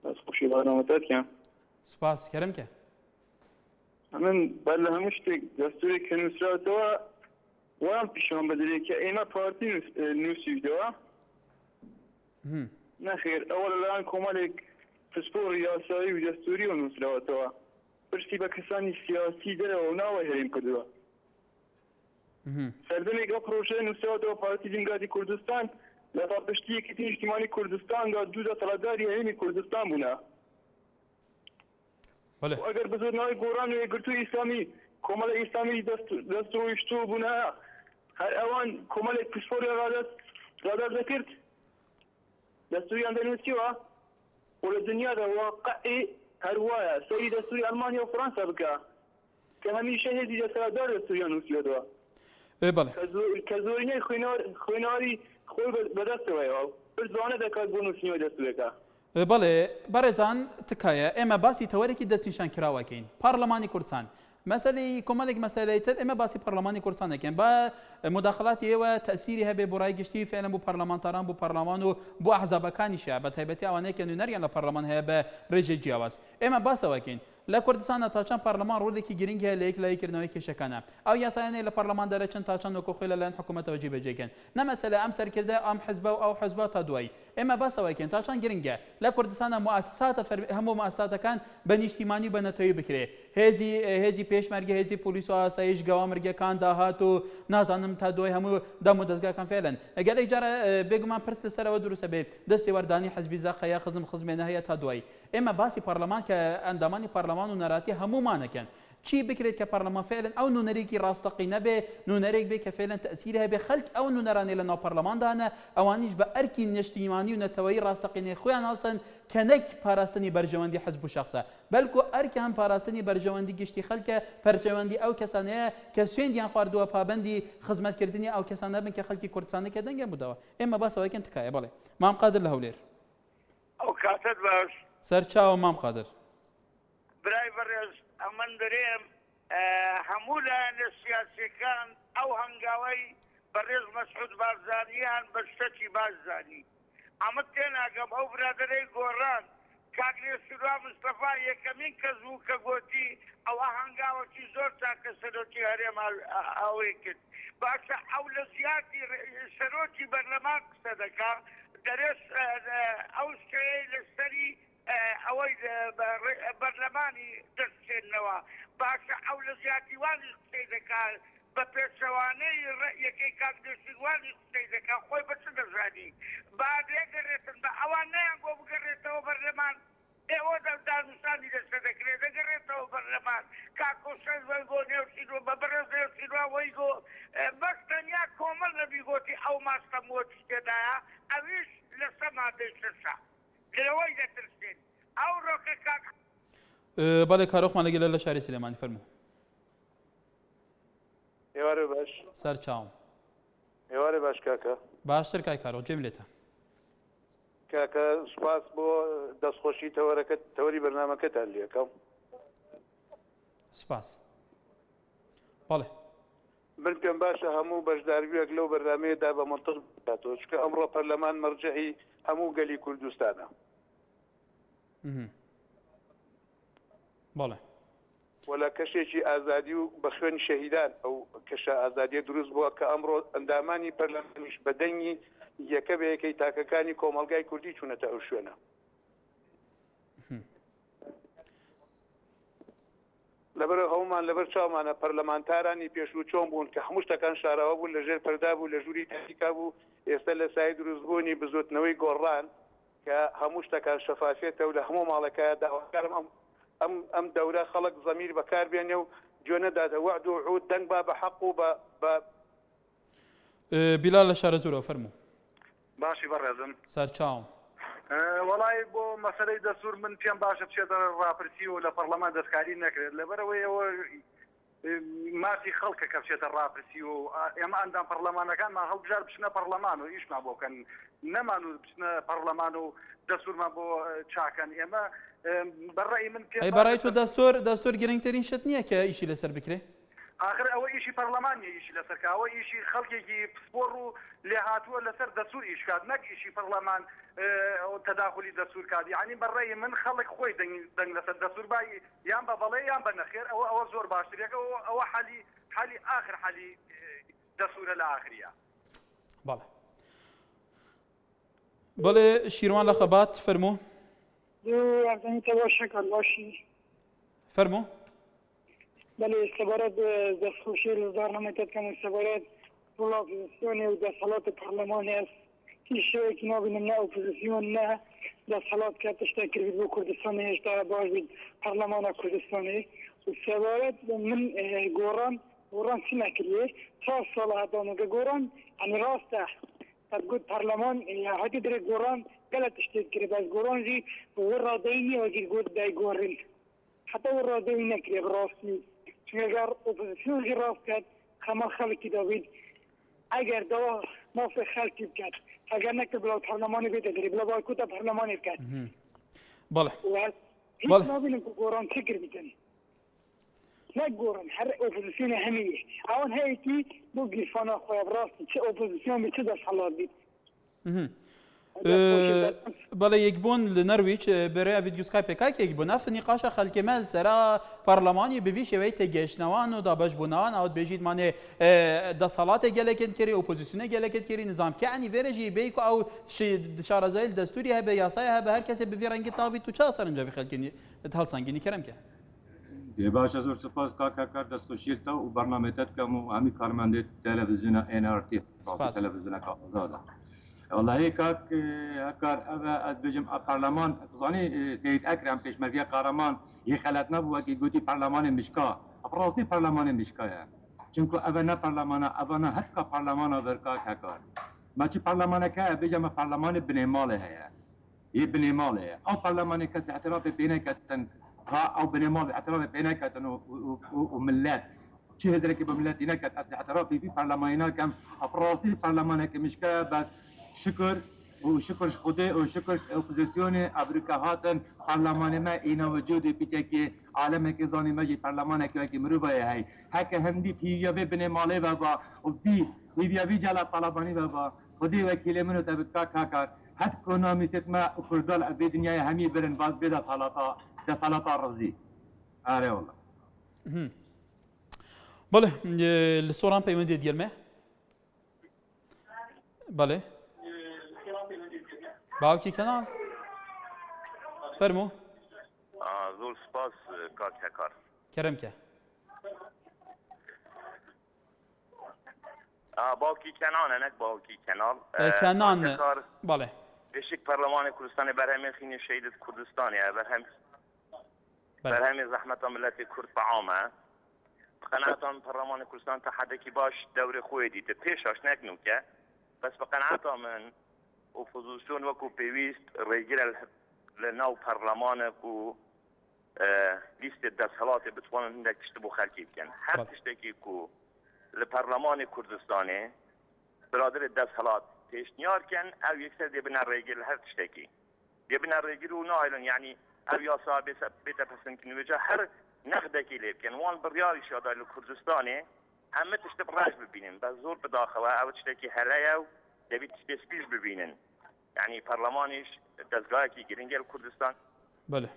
بس خوشی برنامه‌ات کم سپاس کرم که من بله همش دستوری که نصرت و هم پیشان بدلی که اینا پارتی نوسیده نه خیر اول الان کمالک پسپور یاسایی و دستوری و نصراتوا پرسی با کسانی سیاسی داره و ناوی هریم کدوا سردمی که پروژه نصراتوا پارتی جنگاتی کردستان لطا پشتی کتین اجتماعی کردستان دا دو دا طلبداری همی کردستان بونا و اگر بزرگ ناوی گوران و اگرتو اسلامی کمال اسلامی دسترویشتو بونا هر اوان کمال پسپور رادر ذکرت دستوری اندنوسیوا والدنيا ده واقعي هرواية سيدة سوريا ألمانيا وفرنسا بكا كهميشة هذه جسادار السوريان وسيادوا بله كزوريني خويناري خوي بدست وياه برزانه ده كاتبونو سنيو دست بكا بله برزان تكايا اما باسي توريكي دستنشان كراواكين برلماني كردستان مسألة كمالك مسألة إما باسي برلماني كردستان كان با مداخلات و تأثيرها ببراي جشتي فعلا بو برلمانتاران بو برلمان بو أحزاب كان شعب تهيبتي أواني كانوا نريان لبرلمان هي برجي جواز إما باسا وكين لا كردستان تاچان برلمان رولێکی گرنگ هەیە لە یەکلایکردنەوەی کێشەکانە ئەو یاسایانەی لە پەرلەمان دەرەچن تاچان وەکو خۆی لەلایەن حکوومەتەوە جێبەجێکەن نەمەسەلە ئەم سەرکردە ئەم حزبە و ئەو حزبە تا دوایی ئێمە باسەوەکەن تاچان گرنگە لە کوردستانە موسساتە هەموو موسساتەکان بە نیشتیمانی بە نەتەوەی بکرێ هێزی پێشمەرگە هێزی پۆلیس و ئاسایش گەوامرگەکان داهات و نازانم تا دوای هەموو دەم و دەستگاکان فعلەن ئەگەر جارە بێگومان پرس لەسەرەوە دروستە بێ دەستی وەردانی حزبی زاخەیە خزمێنە هەیە تا دوایی ئێمە باسی پەرلەمان کە ئەندامانی پەرلەمان و نەراتی هەموومانەکەن چی بکرێت کە پەرلەمان فعلن ئەو نونەرێکی ڕاستەقینە بێ نونەرێک بێ کە فعلن تەسیری هەبێ خەڵک ئەو نونەرانەی لە ناو پەرلەماندانە ئەوانیش بە ئەرکی نیشتیمانی و نەتەوەیی ڕاستەقینەی خۆیان هەڵسن کە نەک پاراستنی بەرژەوەندی حزب و شەخصە بەلکو ئەرکیان پاراستنی بەرژەوەندی گشتی خەڵکە پەرژەوەندی ئەو کەسانەیە کە سوێندیان خواردووە پابەندی خزمەتکردنی ئەو کەسانە بن کە خەڵکی کوردستانەکە دەنگە بوودەوە ئێمە باسەوەکەن تکایە بەڵێ مام قادر لە هەولێر ئەو کاتت باش سەرچاوە مام قادر برای بەڕێز ئەمەن دەرێم هەموو لایەنە سیاسیەکان ئەو هەنگاوەی بەڕێز مەسعود بارزانیان بە شتێکی باش زانی ئەمە تێناگەم ئەو برادەرەی گۆڕان کاگرێ سروان مستەفا یەکەمین کەس بوو کە گوتی ئەوە هەنگاوەکی زۆر چاکە سەرۆکی هەرێم ئەوەی کرد باشە ئەو لە زیاتی سەرۆکی بەرلەمان قسە دەکا دەرێت ئەو شتەیە لەسەری ئەوەی بەرلەمانی دەستێنەوە باشە ئەو لە زیاتیوانی قسەی دەکات بە پێچەوانەی ڕێیەکەی کاکدەسیوانی قسەی دەکات خۆی بە چ دەزانی با دێگەڕێتن بە ئەوان نەیان بۆ بگەڕێتەوە بەرلەمان ئێوە دانووسانی دەستە دەکرێت دەگەڕێتەوە بەرلەمان کاکۆشەر بۆ نێوسیرۆ بە بەڕێز نێوسیرۆەوەی گۆ بەس تەنیا کۆمەڵ نەبی گۆتی ئەو ماستەمۆتی تێدایە ئەویش لە سەمادەی شەشە لەوەی دەترسێن ئەو ڕۆکە کاک بەڵێ کارۆخمان لەگەلە لە شاری سلێمانی فەرموو ئێوارە باش سەر چاوم ئێوارە باش کاکە باشتر کای کارۆ جێم لێتە کاکە سوپاس بۆ دەستخۆشی تەوەرەکەت تەوەری بەرنامەکەتان لێکەم سپاس بەڵێ من پێم باشە هەموو بەشداریەک لەو بەرنامەیەدا بە منتق بکاتەوە چکە ئەمڕۆ پەرلەمان مەرجەعی هەموو گەلی کوردستانە بەڵێ وەلا کەشێکی ئازادی و بە خوێن شەهیدان ئەو کەشە ئازادیە دروست بووە کە ئەمڕۆ ئەندامانی پەرلەمانیش بە دەنگی یەکە بە یەکەی تاکەکانی کۆمەلگای کوردی چوونەتە ئەو شوێنە لەبەر هەومان لەبەر چاومانە پەرلەمانتارانی پێشوو چۆن بوون کە هەموو شتەکان شاراوە بوون لەژێر پەردا بوو لە ژووری تاریکا بوو ئێستا لە سای دروستبوونی بزوتنەوەی گۆڕان کە هەموو شتەکان شەفافێتە و لە هەموو ماڵەکەیە داواکارم ئەم دەورە خەڵک زەمیر بەکار بێنێ و جۆنەدات وعد و عود دەنگ با بە حەق و بلال شارە زۆرە فەرموو. باشی بەڕێزم سەرچاوم. وڵای بۆ مەسەلەی دەسوور من پێم باشە بچێتە ڕاپرسی و لە پەرلەمان دەستکاری نەکرێت لەبەرەوەی ئەوە مافی خەڵکە کە بچێتە ڕاپرسی و ئێمە ئەندام پەرلەمانەکانمان هەڵبژار بچنە پەرلەمان و ئیشمان بۆ بکەن نەمان و بچنە پەرلەمان و دەسوورمان بۆ چاکەن ئێمە بەڕێی من پێ بەڕای تۆ دەستۆر گرنگترین شت نییە کە ئیشی لەسەر بکرێ؟ آخر ئەوە ئیشی پەرلەمانیە ئیشی لەسەرکە ئەوە ئیشی خەڵکێکی پسپۆڕ و لێ هاتووە لەسەر دەسوور ئیشکات نەک ئیشی پەرلەمان تەداخلی دەسوور کات یعنی بەڕێی من خەڵک خۆی دەنگ لەسەر دەسوور با یان بە بەڵێ یان بە نەخێر ئەوە زۆر باشترێکە ئەوە حالی آخر حالی دەسوورە لە ئاخریە. بەڵێ شیروان لە خەبات فەرموو. باشی فەرموو. بله استبارات دستخوشی برنامه کم استبارات رول اپوزیسیون و دستحالات پارلمان است که که نبینیم نه اپوزیسیون نه دستحالات که تشکیل بید با کردستان اشتر باش بید پارلمان کردستانی و استبارات من گوران سی نکریه تا سال هدانو که گوران یعنی راسته تبگود پارلمان حتی در گوران گلت تشکیل کرد از گوران جی و رادینی و جی گود دای گورین حتی و رادینی نکریه براستی اگر اپوزیسیون جی راست کرد خما خلقی داوید اگر دوا ناف خلقی بکرد اگر نکه بلا پارلمانی بیده داری بلا بایکوت پارلمانی بکرد بله و هیچ نابینم که گوران فکر بیتن نه گوران هر اپوزیسیون همیه اون هایتی بو گیفانا خواه براستی چه اپوزیسیون بی چه دست حالات بید بەڵێ یەکبوون لە نەرویج بەرەیە ڤیدیۆ سکایپێکاکێک بوو نەف نیقاشە خەلکێمە سەرا پەرلەمانی بڤی شێوەی تێگەیشتنەوان و دابەشبوونەوان ئەوت بێژیتمانێ دەسەڵاتێک گەلێکت کردی ئۆپۆزیسیۆنە گەلێکت کردی نظامکە عنی vێرەژی بەیک ئەو شارەزایل دەستوری هەبێ یاسای هەبێ هەر کەسێ بڤی ڕەنگی تاوی تو چا سەرنجەوی خەلکینی هەڵسەنگینی کەرەمکە باشە زۆر سپاس کاکار دەستخۆشیتە و بەرنامێتت کەم و هەمی کارمەندێت تەلەڤیزیۆنە NRT تەلەڤیزیۆنەکە ئازادە والله كاك هكار أبا بجم البرلمان تظني سيد أكرم بيشمركي قهرمان يخلتنا بوكي قوتي برلمان مشكا أبراسي برلمان مشكا يعني چونكو أبنا برلمان أبنا هكا برلمان بركاك هكار ما چي برلمان كا بجم برلمان بني ماله هي يبني ماله أو برلمان كاس اعتراف بينك أو بني مال اعتراف بينك وملات شي هذلك بملات هناك اعتراف في برلماننا كم أبراسي برلمان مشكا بس شكر وشكر خدي وشكر اوبوزيسيون امريكا هاتن برلمان ما اينا وجودي بيتكي عالم كيزاني ماجي برلمان كي مروبا هي هكا هندي في يبي بن مالي بابا وفي يبي جالا طلباني بابا خدي وكيل منو تبكا كاكار حد كونامي ستما وكردال ابي دنيا همي برن باز بدا صلاطا رزي اري والله بله الصوران بيوندي ديال بله باوکی کنال فرمو زور سپاس کاک هکار کرم که باوکی کنال نک باوکی کنال کنان بله بشک پارلمان کردستان برهمی خینی شهید کردستانی برهمی زحمت ملت کرد بعامه قناعتان پارلمان کردستان تا حدکی باش دور خوی دیده پیشاش نکنو که بس بقناعتان من اپوزیسیون وکو پیویست ریگیر لناو پارلمانک و لیست دستحالات بتوانن هندک تشت بو خلکی بکن هر تشتکی کو لپارلمان کردستانی برادر دستحالات تشنیار کن او یکسر دی بنا ریگیر هر تشتکی دی بنا ریگیر و نایلن یعنی او یاسا بیتا پسن کنی وجه هر نقدکی لیب کن وان بریاری شادای لکردستانی همه تشت براج ببینن بس زور بداخوه او تشتکی هرایو دەبێت پێش ببینن یعنی پەرلەمانیش دەستگایەکی گرنگە لە کوردستان بله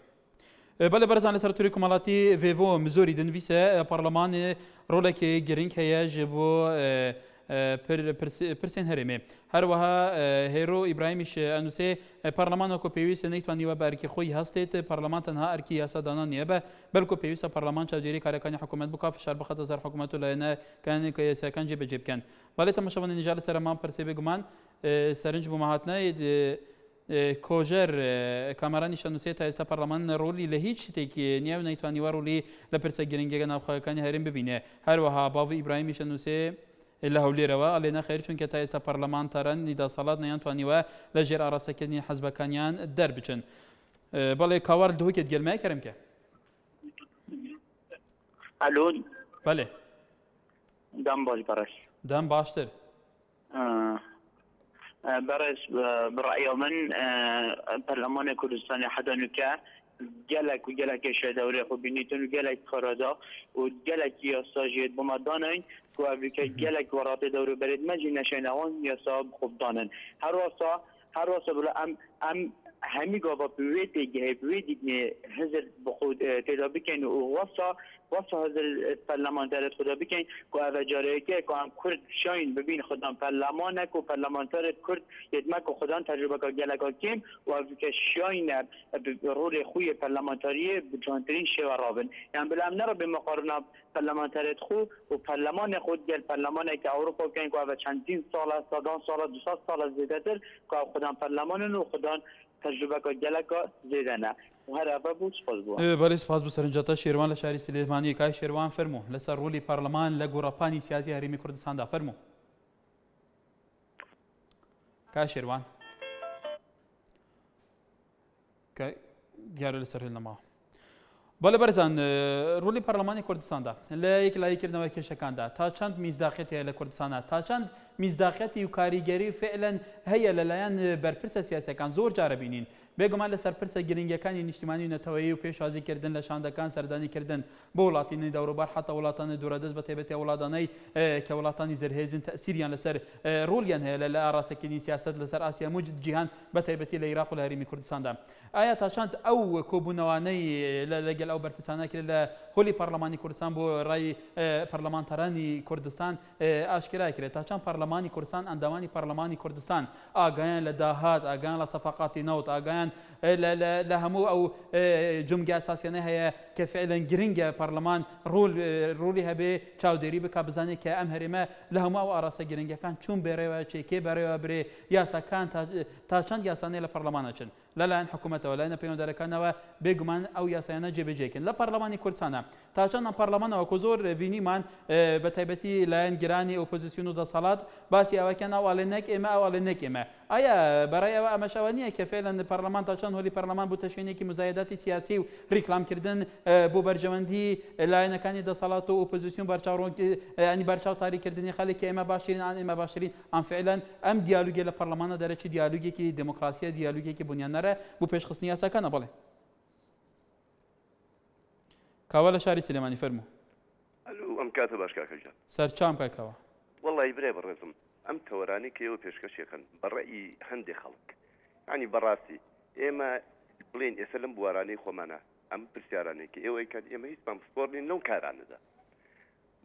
بله بەرزان لە سەرۆری کۆمەڵاتی ڤێڤۆ مزۆری دەنویسە پەرلەمان ڕۆڵێکی گرنگ هەیە ji بۆ پرسێن هەرێمێ هەروەها هێرۆ ئیبراهیمیش ئەنووسێ پەرلەمان وەکو پێویستە نەیتوانیوە بە ئەرکی خۆی هەستێت پەرلەمان تەنها ئەرکی یاسادانا نییە بە بەلکو پێویستە پەرلەمان چاودێری کارەکانی حکوومەت بکات فشار بخاتە سەر حکوومەت و لایەنەکانی یاساکان جێبەجێ بکەن بەڵێ تەماشاوانە نیژا لە سەرمان پرسێ بێگومان سەرنج بۆ مەهاتنە کۆژەر کامەرانی شەنووسێت تا ئێستا پەرلەمان ڕۆلی لە هیچ شتێکی نییە و نەیتوانیوە ڕۆلی لە پرسە گرنگیەکە ناوخۆیەکانی هەرێم ببینێ هەروەها باوی ئیبراهیمی شەنووسێ لە هەولێرەوە ئەڵێ نەخێر چونکە تا ئێستا پەرلەمانتاران نیداسەڵات نەیانتوانیوە لە ژێر ئاڕاستەکردنی حەزبەکانیان دەربچن بەڵێ کاوار دهوکت گەلمای کەرمکە الو بەڵێ دام باش بەڕێز دام باشتر بەڕێز بڕای من پەرلەمانی کوردستانی حەدەنوکە gelek û gelekê şêdewrê xwe bînîtin û gelek xerada û gelekî yasajiyet bima danayın ku ev gelek weratê dewrêberê me jî neşêne wan yasa bixwedanin her wasa bile em hemî gava bi wê têgihê bi wê dîtnê hizir têda bikin û wasa hizir perlemanterê xwe bikin ku ev careyekê ku em Kurd şayîn bibîn xwedan perlemanek û perlemanterê Kurd yetme ku xwedan tecrübeka geleka kêm û ev şayîn rolê xwe yê perlemanteriyê bi cantirîn şêwe rabin yani bila em nerabin miqarina perlemanterê xwe û perlemanê xwe gel perlemaneke Ewropa bikin ku ev çendîn sala sedan sala 200 sala zêdetir ku ev xwedan perlemanin û xwedan تجربه geleka zêdene her eva bû spas bû بەڵێ سپاس بۆ سەرنجەتە شێروان لە شاری سلێمانی کای شێروان فەرموو لەسەر ڕۆلی پەرلەمان لە گۆڕەپانی سیاسی هەرێمی کوردستاندا فەرموو کای شێروان دیارە لەسەر هێڵنەماوە بەڵێ بەرزان ڕۆلی پەرلەمانی کوردستاندا لە یەکلاییکردنەوەی کێشەکاندا تا چەند میزداقیەت هەیە لە کوردستانە تا چەند میزداقیەتی و کاریگەری فعلەن هەیە لەلایەن بەرپرسە سیاسەکان زۆر جارە بینین بێگومان لەسەر پرسە گرنگیەکانی نیشتیمانی و نەتەوەیی و پێشوازیکردن لە شاندەکان سەردانیکردن بۆ وڵاتانی دەوروبەر حتا وڵاتانی دوورەدەست بە تایبەتی وڵاتانەی کە وڵاتانی زەرهێزن تەسیریان لەسەر ڕۆلیان هەیە لە ئاڕاستەکردنی سیاست لەسەر ئاسیا موج جیهان بە تایبەتی لە عێراق و لە هەرێمی کوردستاندا ئایا تا چەند ئەو کۆبوونەوانەی لەگەڵ ئەو بەرپرسانە کرد لە هۆلی پەرلەمانی کوردستان بۆ ڕای پەرلەمانتارانی کوردستان ئاشکرا کرێت تا چەند پەرلەمانی کوردستان ئەندامانی پەرلەمانی کوردستان ئاگایان لە داهات ئاگایان لە سەفاقاتی نەوت ئاگایان لە هەموو ئەو جمگە ئاساسیانە هەیە کە فعلەن گرنگە پەرلەمان ڕۆلی هەبێ چاودێری بکە بزانێت کە ئەم هەرێمە لە هەموو ئەو ئاڕاستە گرنگەکان چون بێڕێوە چێکێ بەڕێوە برێ یاساکان تا چەند یاسانەی لە پەرلەمانە چن لەلایەن حکوومەتەوە لایەنە پەیوەنددارەکانەوە بێگومان ئەو یاسایانە جێبەجێکن لە پەرلەمانی کوردستانە تا چەند پەرلەمانەوە کە زۆر بینیمان بە تایبەتی لایەن گرانی ئۆپۆزیسیۆن و دەسەڵات باسی ئەوەکەن ئەوڵێ نەک ئێمە ئەوڵێ نەک ئێمە ئایا بەڕای ئەوە ئەمەشەوە نییە کە فعلەن پەرلەمان تا چەند هۆلی پەرلەمان بوو تەشوێنێکی مزایداتی سیاسی و ڕیکلامکردن بۆ بەرجەوەندی لایەنەکانی دەسەڵات و ئۆپۆزیسیۆن ینی بەرچاوتاریکردنی خەڵکی ئێمە باشترین ئان ئێمە باشترین ئەم فعلەن ئەم دیالوگێ لە پەرلەمانە دەرەچی دیالوگێکی دموکراسیە دیالوگێکی بنیانەرە بۆ پێشخستنی یاساکانە بڵێ کاوە لە شاری سلێمانی فەرموو ئەم کاتە باش کاکەجان سەرچام کاکەوە وەڵی برێ بەڕێزم ئەم تەوەرانی کە ئێوە پێشکەشێکن بەڕێی هەندێک خەڵک ینی بەڕاستی ئێمە بڵێن ئێستا لەم بوارانەی خۆمانە ئەم پرسیارانێکی ئێوەی کات ئێمە هیچ پامسپۆرنین لەو کارانەدا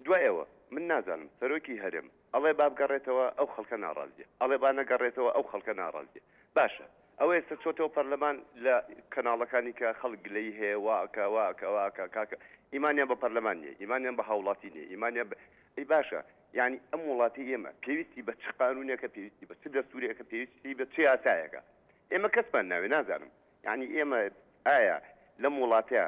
دوایەوە من نازانم سەرۆکی هەرێم ئەڵێ بابگەڕێتەوە ئەو خەڵکە ناڕازیە ئەڵێ با نەگەڕێتەوە ئەو خەڵکە ناڕازیە باشە ئەوە ئێستا چۆتەوە پەرلەمان لە کەناڵەکانی کە خەڵک لەی هەیە واکە کاکە ئیمانیان بە پەرلەمان نیە ئیمانیان بە هاوڵاتی نیە ئیمانیان ئەی باشە یعنی ئەم وڵاتی ئێمە پێویستی بە چ قانونێکە پێویستی بە چ دەستوورێکە پێویستی بە چ یاسایەکە ئێمە کەسمان ناوێ نازانم یعنی ئێمە ئایا لەم وڵاتەیە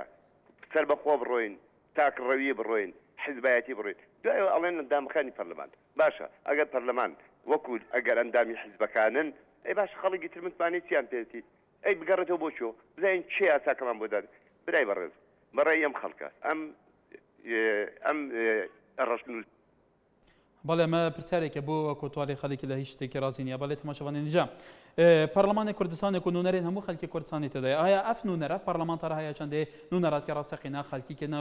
سەر بەخۆ بڕۆین تاکڕەویە بڕۆین حیزبایەتی بڕۆین دوایەوە ئەڵێن ئەندامەکانی پەرلەمان باشە ئەگەر پەرلەمان وەکو ئەگەر ئەندامی حیزبەکانن ئەی باش خەڵکی تر متمانەی چیان پێێتی ئەی بگەڕێتەوە بۆ چۆ بزانین چێ یاساکەمان بۆ داد برای بەڕێز بەڕێی ئەم خەڵکە ئەم ڕەشنووس بەڵێ ئەمە پرسیارێکە بۆ کۆتوالی خەڵکی لە هیچ شتێکی ڕازی نییە بەڵێ تەماشەوانی نیجا پەرلەمانی کوردستانێک و نونەرێن هەموو خەڵکی کوردستانی تێدایە ئایا ئەف نونەرە پەرلەمانتەرە هەیە چەندێ نونەراتکە ڕاستەقینا خەڵکیکردنا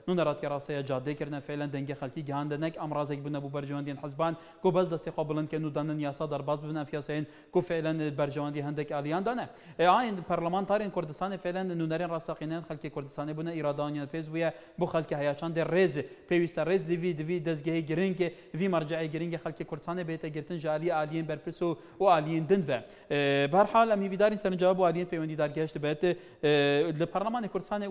نونەراتکە ڕاستەیە جادێکردنە فعلەن دەنگی خەڵکی گەهاندنەک ئەم ڕازێک بنە بوو بەرژەوەندیان حەزبان کۆ بەس دەستی خۆ بڵندکەن و دانن یاسا دەرباز ببنە فیاسەین کۆ فعلەن بەرژەوەندی هەندێک ئالیاندانە ئاین پەرلەمانتارین کوردستانی فعلەن نونەرێن ڕاستەقینەن خەڵکی کوردستانی بوونە ئیرادانیان پێز بووە بۆ خەڵکی هەیە چەندێ ڕێز پێویستە ڕێز دیوی دەستگەهی گرنگێ وی مەرجعی گرنگی خەڵکی کوردستانی بێتە گرتن ژالی ئالیین بەرپرس و ئالیین دنڤە بەرحال ئەم هیویداری سەرنجاوە بۆ ئالیین پەیوەندیدار گەشت بێت لە پەرلەمانی کوردستانی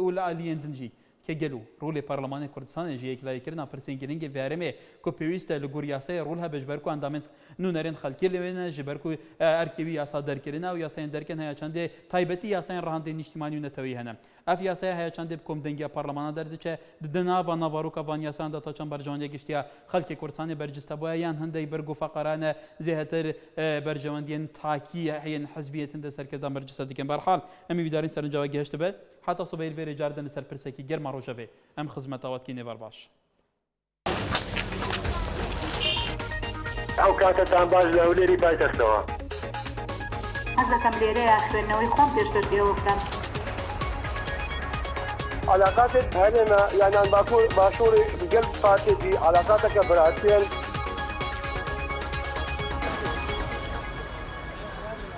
و لە ئالیین دنجی که گلو رول پارلمان کردستان جیک لای کردن پرسین گرینگ ویرمه کو پیوست لگوریاسه رول ها بجبر کو اندامن نونرین خلکی لوینه جبر کو ارکیوی یاسا درکرینه و یاسا درکن های چنده تایبتی یاسا راهندین اجتماعی نتوی هنم اف یاسا های چنده بکم دنگیا پارلمان درد چه دنا و نوارو کا وان یاسا اند تا چن برجوان گشتیا خلک کردستان برجسته بو یان هندی برگو فقرانه زهتر برجواندین تاکی هین حزبیت اند سرکردان برجسته دیگه برحال امی ویدارین سرنجا گشت به حتی صبح الویر جاردن سر پرسکی گرم روجبه ام خدمت آوات کی نوار باش او کاتتان باش لەولێری پایتەختەوە حەز دەکەم لێرەیە خوێندنەوەی خۆم پێشکەش پێوە بکەم علاقاتت هەرێمە یانان باشووری گەل پاتێکی علاقاتەکە بەرهەتێن